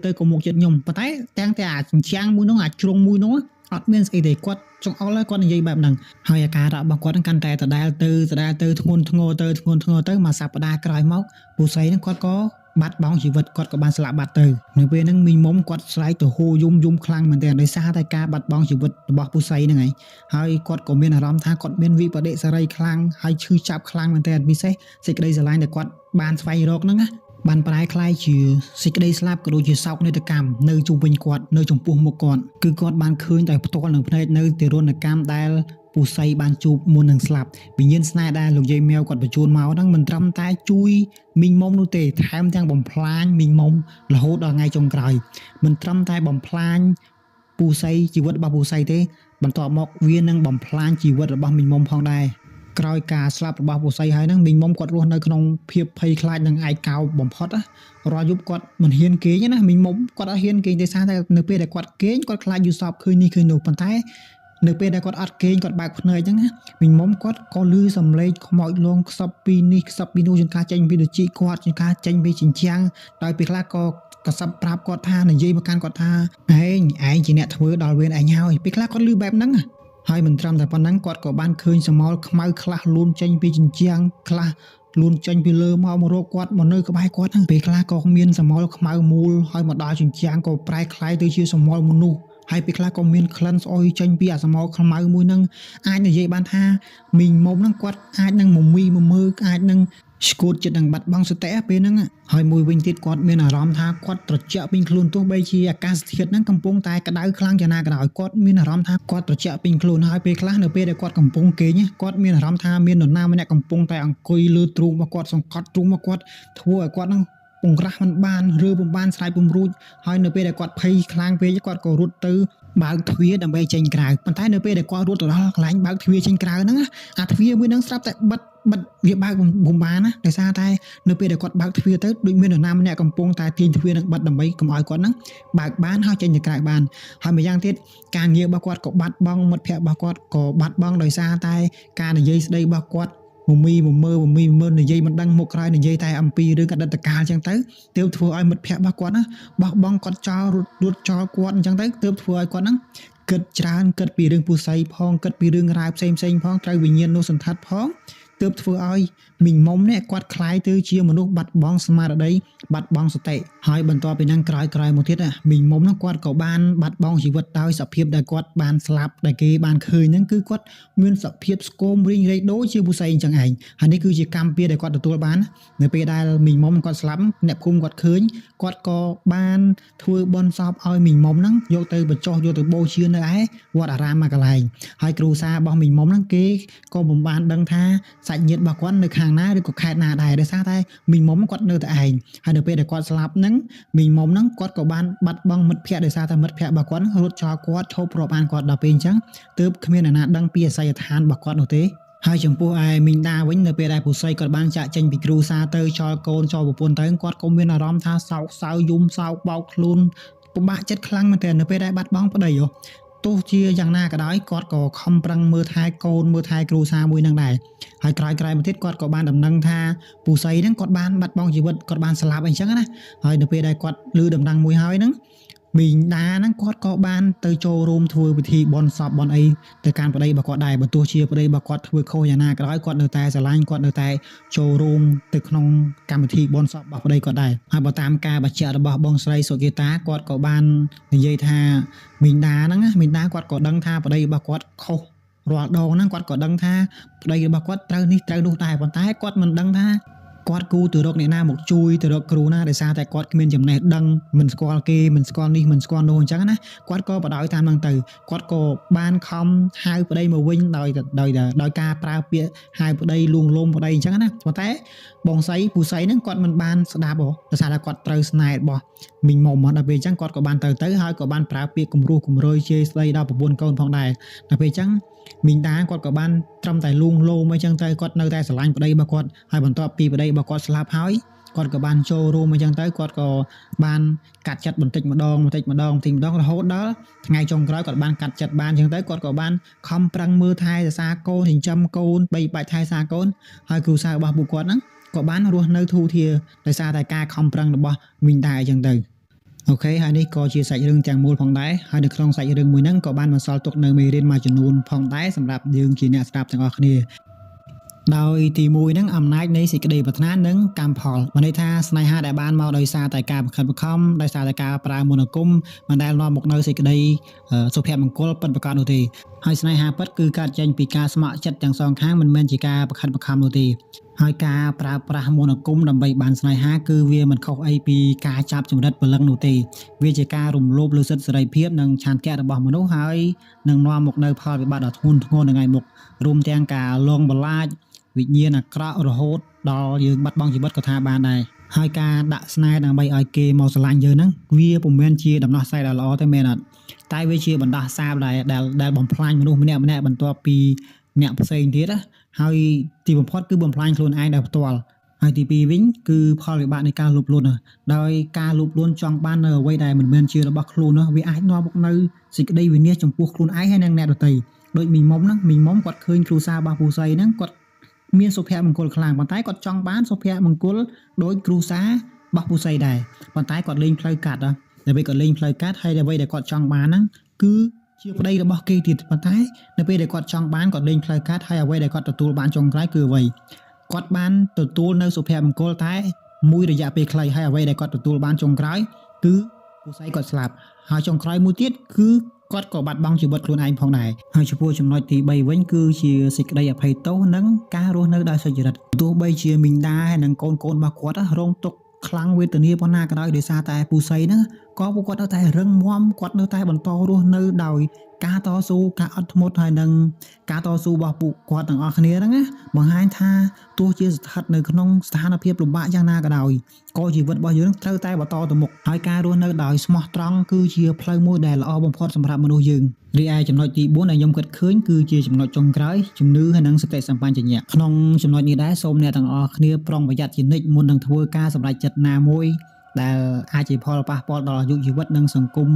់ទៅក៏មកចិត្តខ្ញុំប៉ុន្តែទាំងតែអាចិញ្ចាំងមួយនោះអាជ្រុងមួយនោះអត់មានស្អីទេគាត់ចង្អុលហើយគាត់និយាយបែបហ្នឹងហើយអាការៈរបស់គាត់កាន់តែដដែលទៅធ្ងន់ធ្ងរទៅមួយសប្តាហ៍ក្រោយមកពូស័យហ្នឹងគាត់ក៏បាត់បង់ជីវិតគាត់ក៏បានស្លាប់បាត់ទៅនៅពេលហ្នឹងមីងមុំគាត់ស្រែកទៅហូរយំខ្លាំងមែនទែនដោយសារតែការបាត់បង់ជីវិតរបស់ពូស័យហ្នឹងហើយគាត់ក៏មានអារម្មណ៍ថាគាត់មានវិបដិសារីខ្លាំងហើយឈឺចាប់ខ្លាំងមែនទែនពិសេសសេចក្តីស្រឡាញ់ដែលគាត់បានស្វែងរកហ្នឹង បានប្រែคล้ายជាសេចក្តីស្លាប់ក៏ដូចជាសោកនាដកម្មនៅជុំវិញគាត់នៅចំពោះមុខគាត់គឺគាត់បានឃើញតែផ្ទាល់នឹងភ្នែកនៅទារុណកម្មដែលពូសីបានជួបមុននឹងស្លាប់វិញ្ញាណស្នេហ៍ដែលលោកយាយម៉ែវគាត់បញ្ជូនមកហ្នឹងមិនត្រឹមតែជួយមីងមុំនោះទេថែមទាំងបំផ្លាញមីងមុំរហូតដល់ថ្ងៃចុងក្រោយមិនត្រឹមតែបំផ្លាញពូសីជីវិតរបស់ពូសីទេបន្ទាប់មកវានឹងបំផ្លាញជីវិតរបស់មីងមុំផងដែរក្រោយការស្លាប់របស់ពូសីហើយហ្នឹងមីងមុំគាត់រស់នៅក្នុងភាពភ័យខ្លាចនិងឯកោបំផុតរាល់យប់គាត់មិនហ៊ានគេងណាមីងមុំគាត់អត់ហ៊ានគេងទេសារតែនៅពេលដែលគាត់គេងគាត់ខ្លាចយល់សពឃើញនេះឃើញនោះប៉ុន្តែនៅពេលដែលគាត់អត់គេងគាត់បើកភ្នែកអញ្ចឹងណាមីងមុំគាត់ក៏ឮសំឡេងខ្មោចលងខ្សឹបពីនេះខ្សឹបពីនោះជាងការចេញពីដជីគាត់ជាងការចេញពីជញ្ជាំងដោយពេលខ្លះក៏កសឹបប្រាប់គាត់ថានិយាយមកកាន់គាត់ថាឯងជាអ្នកធ្វើដល់វេនឯងហើយពេលខ្លះគាត់ឮបែបហ្នឹងហើយមិនត្រឹមតែប៉ុណ្ណឹងគាត់ក៏បានឃើញសមោលខ្មៅខ្លះលូនចេញពីជញ្ជាំងខ្លះលូនចេញពីលើមករកគាត់មកនៅក្បែរគាត់ហ្នឹងពេលខ្លះក៏មានសមោលខ្មៅមូលហើយមកដល់ជញ្ជាំងក៏ប្រែคล้ายទៅជាសមោលមនុស្សហើយពេលខ្លះក៏មានក្លិនស្អុយចេញពីអាសមោលខ្មៅមួយហ្នឹងអាចនិយាយបានថាមីងមុំហ្នឹងគាត់អាចនឹងមមីមើអាចនឹងស្គួតចិត្តនឹងបាត់បង់សតិពេលហ្នឹងហើយមួយវិញទៀតគាត់មានអារម្មណ៍ថាគាត់ត្រជាក់ពេញខ្លួនទោះបីជាអាកាសធាតុហ្នឹងកំពុងតែក្តៅខ្លាំងយ៉ាងណាក៏ដោយគាត់មានអារម្មណ៍ថាគាត់ត្រជាក់ពេញខ្លួនហើយពេលខ្លះនៅពេលដែលគាត់កំពុងគេងគាត់មានអារម្មណ៍ថាមាននរណាម្នាក់កំពុងតែអង្គុយលើទ្រូងរបស់គាត់សង្កត់ទ្រូងរបស់គាត់ធ្វើឲ្យគាត់ហ្នឹងពង្រាស់មិនបានឬពុំបានស្រ័យពុំរួចហើយនៅពេលដែលគាត់ភ័យខ្លាំងពេកគាត់ក៏រត់ទៅបើកទ្វារដើម្បីចេញក្រៅប៉ុន្តែនៅពេលដែលគាត់រត់ទៅដល់កន្លែងបើកទ្វារចេញក្រៅហ្នឹងអាទ្វារមួយហ្នឹងស្រាប់តែបិទវាបើកពុំបានណាដោយសារតែនៅពេលដែលគាត់បើកទ្វារទៅដូចមាននរណាម្នាក់កំពុងតែទាញទ្វារនឹងបិទដើម្បីកុំឲ្យគាត់ហ្នឹងបើកបានហើយចេញទៅក្រៅបានហើយម្យ៉ាងទៀតការងាររបស់គាត់ក៏បាត់បង់មិត្តភ័ក្តិរបស់គាត់ក៏បាត់បង់ដោយសារតែការនិយាយស្ដីរបស់គាត់មមីមើលនិយាយមិនដឹងមុខក្រោយនិយាយតែអំពីរឿងអតីតកាលអញ្ចឹងទៅទើបធ្វើឲ្យមិត្តភ័ក្តិរបស់គាត់ណាបោះបង់គាត់ចោលរត់ចោលគាត់អញ្ចឹងទៅទើបធ្វើឲ្យគាត់ហ្នឹងគិតច្រើនគិតពីរឿងពូសីផងគិតពីរឿងរ៉ាវផ្សេងផងត្រូវវិញ្ញាណនោះសន្តាត់ផងទើបធ្វើឲ្យមីងមុំនេះគាត់คล้ายទៅជាមនុស្សបាត់បង់ស្មារតីបាត់បង់សតិហើយបន្ទាប់ពីហ្នឹងក្រោយមកទៀតមីងមុំហ្នឹងគាត់ក៏បានបាត់បង់ជីវិតដោយសភាពដែលគាត់បានស្លាប់ដែលគេបានឃើញហ្នឹងគឺគាត់មានសភាពស្គមរីងរែកដូចជាពូសីអញ្ចឹងឯងហើយនេះគឺជាកម្មពៀដែលគាត់ទទួលបាននៅពេលដែលមីងមុំគាត់ស្លាប់អ្នកភូមិគាត់ឃើញគាត់ក៏បានធ្វើបុណ្យសពឲ្យមីងមុំហ្នឹងយកទៅបញ្ចុះយកទៅបូជានៅឯវត្តអារាមមួយកន្លែងហើយគ្រូសារបស់មីងមុំហ្នឹងគេក៏មិនបានដឹងថាសាច់ញាតិរបស់គាត់នៅខាងណាឬក៏ខេត្តណាដែរដោយសារតែមីងមុំគាត់នៅតែឯងហើយនៅពេលដែលគាត់ស្លាប់ហ្នឹងមីងមុំហ្នឹងគាត់ក៏បានបាត់បង់មិត្តភ័ក្តិដោយសារតែមិត្តភ័ក្តិរបស់គាត់រត់ចោលគាត់ឈប់រាប់អានគាត់ដល់ពេលអញ្ចឹងទើបគ្មានអ្នកណាដឹងពីអាស័យដ្ឋានរបស់គាត់នោះទេហើយចំពោះឯមីងដាវិញនៅពេលដែលពូសីគាត់បានចាក់ចេញពីគ្រូសាទៅចោលកូនចោលប្រពន្ធទៅគាត់ក៏មានអារម្មណ៍ថាសោកសៅយំសោកបោកខ្លួនពិបាកចិត្តខ្លាំងមែនទែននៅពេលដែលបាត់បង់ប្តីទោះជាយ៉ាងណាក៏ដោយគាត់ក៏ខំប្រឹងមើលថែកូនមើលថែគ្រូសាមួយនឹងដែរហើយក្រោយមកទៀតគាត់ក៏បានដំណឹងថាពូសីហ្នឹងគាត់បានបាត់បង់ជីវិតគាត់បានស្លាប់អីចឹងណាហើយនៅពេលដែលគាត់ឮដំណឹងមួយហើយហ្នឹងមីងដាហ្នឹងគាត់ក៏បានទៅចូលរួមធ្វើពិធីបុណ្យសពបុណ្យអីទៅកាន់ប្តីរបស់គាត់ដែរបើទោះជាប្តីរបស់គាត់ធ្វើខុសយ៉ាងណាក៏ដោយគាត់នៅតែស្រឡាញ់គាត់នៅតែចូលរួមទៅក្នុងកម្មវិធីបុណ្យសពរបស់ប្តីគាត់ដែរហើយបើតាមការបញ្ជាក់របស់បងស្រីសុគីតាគាត់ក៏បាននិយាយថាមីងដាហ្នឹងមីងដាគាត់ក៏ដឹងថាប្តីរបស់គាត់ខុសរាល់ដងហ្នឹងគាត់ក៏ដឹងថាប្តីរបស់គាត់ត្រូវនេះត្រូវនោះដែរប៉ុន្តែគាត់មិនដឹងថាគាត់គូទៅរកអ្នកណាមកជួយទៅរកគ្រូណាដោយសារតែគាត់គ្មានចំណេះដឹងមិនស្គាល់គេមិនស្គាល់នេះមិនស្គាល់នោះអញ្ចឹងណាគាត់ក៏បដ ாய் តាមហ្នឹងទៅគាត់ក៏បានខំហៅប្តីមកវិញដោយការប្រើពាក្យហៅប្តីលួងលោមប្តីអញ្ចឹងណាប៉ុន្តែបងស្រីពូស្រីហ្នឹងគាត់មិនបានស្ដាប់ដោយសារតែគាត់ត្រូវស្នេហ៍របស់មីងមុំដល់ពេលអញ្ចឹងគាត់ក៏បានទៅហើយក៏បានប្រើពាក្យគំរោះគំរើយជេរស្ដីដល់ប្រពន្ធកូនផងដែរដល់ពេលអញ្ចឹងមីងដាគាត់ក៏បានត្រឹមតែលួងលោមអីចឹងទៅគាត់នៅតែស្រឡាញ់ប្តីរបស់គាត់ហើយបន្ទាប់ពីប្តីរបស់គាត់ស្លាប់ហើយគាត់ក៏បានចូលរួមអីចឹងទៅគាត់ក៏បានកាត់ចិត្តបន្តិចម្ដងរហូតដល់ថ្ងៃចុងក្រោយគាត់បានកាត់ចិត្តបានអញ្ចឹងទៅគាត់ក៏បានខំប្រឹងមើលថែរក្សាកូនចិញ្ចឹមកូនបីបាច់ថែរក្សាកូនហើយគ្រូសាស្ត្ររបស់ពួកគាត់ហ្នឹងក៏បានរស់នៅធូរធារដោយសារតែការខំប្រឹងរបស់មីងដាអញ្ចឹងទៅអូខេហើយនេះក៏ជាសាច់រឿងទាំងមូលផងដែរហើយនៅក្នុងសាច់រឿងមួយហ្នឹងក៏បានបន្សល់ទុកនៅមេរៀនមួយចំនួនផងដែរសម្រាប់យើងជាអ្នកស្ដាប់ទាំងអស់គ្នាដោយទី1ហ្នឹងអំណាចនៃសេចក្តីប្រាថ្នានិងកម្មផលមានន័យថាស្នេហាដែលបានមកដោយសារតែការបង្ខិតបង្ខំដោយសារតែការប្រើមន្តអាគមមិនដែលនាំមកនៅសេចក្តីសុភមង្គលពិតប្រាកដនោះទេ ហើយស្នេហាពិតគឺកើតចេញពីការស្ម័គ្រចិត្តទាំងសងខាងមិនមែនជាការបង្ខិតបង្ខំនោះទេហើយការប្រើប្រាស់មន្តអាគមដើម្បីបានស្នេហាគឺវាមិនខុសអីពីការចាប់ចម្រិតព្រលឹងនោះទេវាជាការរំលោភលើសិទ្ធិសេរីភាពនិងឆន្ទៈរបស់មនុស្សហើយនឹងនាំមកនូវផលវិបាកដ៏ធ្ងន់ធ្ងរនៅថ្ងៃមុខរួមទាំងការលងបន្លាចវិញ្ញាណអាក្រក់រហូតដល់យើងបាត់បង់ជីវិតក៏ថាបានដែរហើយការដាក់ស្នេហ៍ដើម្បីឲ្យគេមកស្រឡាញ់យើងហ្នឹងវាពុំមែនជាដំណោះស្រាយដ៏ល្អទេមែនអត់តែវាជាបណ្ដាសាបដែលបំផ្លាញមនុស្សម្នាក់បន្ទាប់ពីអ្នកផ្សេងទៀតណាហើយទីបំផុតគឺបំផ្លាញខ្លួនឯងដោយផ្ទាល់ហើយទី2វិញគឺផលវិបាកនៃការលោភលន់ដោយការលោភលន់ចង់បាននៅអ្វីដែលមិនមែនជារបស់ខ្លួននោះវាអាចនាំមកនៅសេចក្តីវិនាសចំពោះខ្លួនឯងហើយនិងអ្នកដទៃដូចមីមុំគាត់ឃើញគ្រូសារបស់ពូសីហ្នឹងគាត់មានសុភមង្គលខ្លាំងប៉ុន្តែគាត់ចង់បានសុភមង្គលដោយគ្រូសារបស់ពូសីដែរប៉ុន្តែគាត់លេងផ្លូវកាត់តែពេលគាត់លេងផ្លូវកាត់ហើយអ្វីដែលគាត់ចង់បានហ្នឹងគឺជាប្តីរបស់គេទៀតប៉ុន្តែនៅពេលដែលគាត់ចង់បានគាត់លេងផ្លូវកាត់ហើយអ្វីដែលគាត់ទទួលបានចុងក្រោយគឺអ្វីគាត់បានទទួលនៅសុភមង្គលតែមួយរយៈពេលខ្លីហើយអ្វីដែលគាត់ទទួលបានចុងក្រោយគឺពូសីគាត់ស្លាប់ហើយចុងក្រោយមួយទៀតគឺគាត់ក៏បាត់បង់ជីវិតខ្លួនឯងផងដែរហើយចំពោះចំណុចទី3វិញគឺជាសេចក្តីអភ័យទោសនិងការរស់នៅដោយសុចរិតទោះបីជាមីងដានិងកូនរបស់គាត់រងទុក្ខខ្លាំងវេទនាប៉ុណ្ណាក៏ដោយដោយសារតែពូសីហ្នឹងក៏ពួកគាត់នៅតែរឹងមាំគាត់នៅតែបន្តរស់នៅដោយការតស៊ូការអត់ធ្មត់ហើយនិងការតស៊ូរបស់ពួកគាត់ទាំងអស់គ្នាហ្នឹងណាបង្ហាញថាទោះជាស្ថិតនៅក្នុងស្ថានភាពលំបាកយ៉ាងណាក៏ដោយក៏ជីវិតរបស់យើងត្រូវតែបន្តទៅមុខហើយការរស់នៅដោយស្មោះត្រង់គឺជាផ្លូវមួយដែលល្អបំផុតសម្រាប់មនុស្សយើងរីឯចំណុចទី4ដែលខ្ញុំគិតឃើញគឺជាចំណុចចុងក្រោយជំនឿហើយនិងសតិសម្បញ្ញៈក្នុងចំណុចនេះដែរសូមអ្នកទាំងអស់គ្នាប្រុងប្រយ័ត្នជានិច្ចមុននឹងធ្វើការសម្រេចចិត្តណាមួយដែលអាចជាផលប៉ះពាល់ដល់អាយុជីវិតនិងសង្គម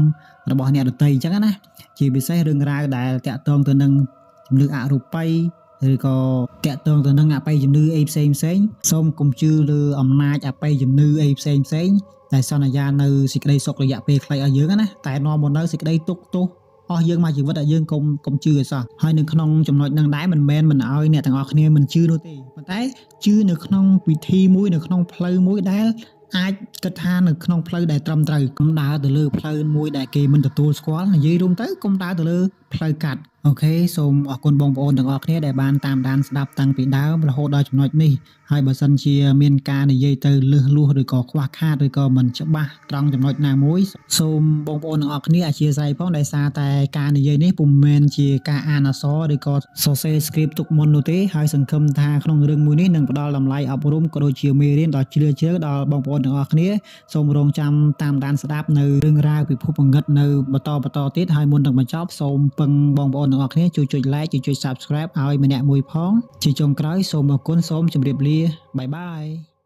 របស់អ្នកដទៃអញ្ចឹងណាជាពិសេសរឿងរ៉ាវដែលតាក់ទងទៅនឹងជំនឿអរូបីឬក៏តាក់ទងទៅនឹងអបិយជំនឿអីផ្សេងសូមកុំជឿលើអំណាចអបិយជំនឿអីផ្សេងតែសន្យានៅសេចក្តីសុខរយៈពេលខ្លីឲ្យយើងណាតែនាំមកនៅសេចក្តីទុក្ខទោសអស់យើងមកជីវិតឲ្យយើងកុំជឿឲ្យសោះហើយនៅក្នុងចំណុចហ្នឹងដែរមិនមែនមិនឲ្យអ្នកទាំងអស់គ្នាមិនជឿនោះទេប៉ុន្តែជឿនៅក្នុងវិធីមួយនៅក្នុងផ្លូវមួយដែលអាចគិតថានៅក្នុងផ្លូវដែលត្រឹមត្រូវកុំដើរទៅលើផ្លូវមួយដែលគេមិនទទួលស្គាល់និយាយរួមទៅកុំដើរទៅលើផ្លូវកាត់អូខេសូមអរគុណបងប្អូនទាំងអស់គ្នាដែលបានតាមដានស្ដាប់តាំងពីដើមរហូតដល់ចំណុចនេះហើយបើសិនជាមានការនិយាយទៅលឺលួសឬក៏ខ្វះខាតឬក៏មិនច្បាស់ត្រង់ចំណុចណាមួយសូមបងប្អូនទាំងអស់គ្នាអធ្យាស្រ័យផងដោយសារតែការនិយាយនេះពុំមែនជាការអានអក្សរឬក៏សរសេរ script ទុកមុននោះទេហើយសង្ឃឹមថាក្នុងរឿងមួយនេះនឹងផ្ដល់តម្លៃអប់រំក៏ដូចជាមេរៀនដ៏ជ្រាលជ្រៅដល់បងប្អូនទាំងអស់គ្នាសូមរងចាំតាមដានស្ដាប់នៅរឿងរ៉ាវពិភពងឹតនៅបន្តទៀតហើយមុននឹងបញ្ចប់សូមពឹងបងប្អូនទាំងអស់គ្នាជួយចុច like ជួយចុច subscribe ឲ្យម្នាក់មួយផងជាចុងក្រោយសូមអរគុណសូមជម្រាបលាបាយបាយ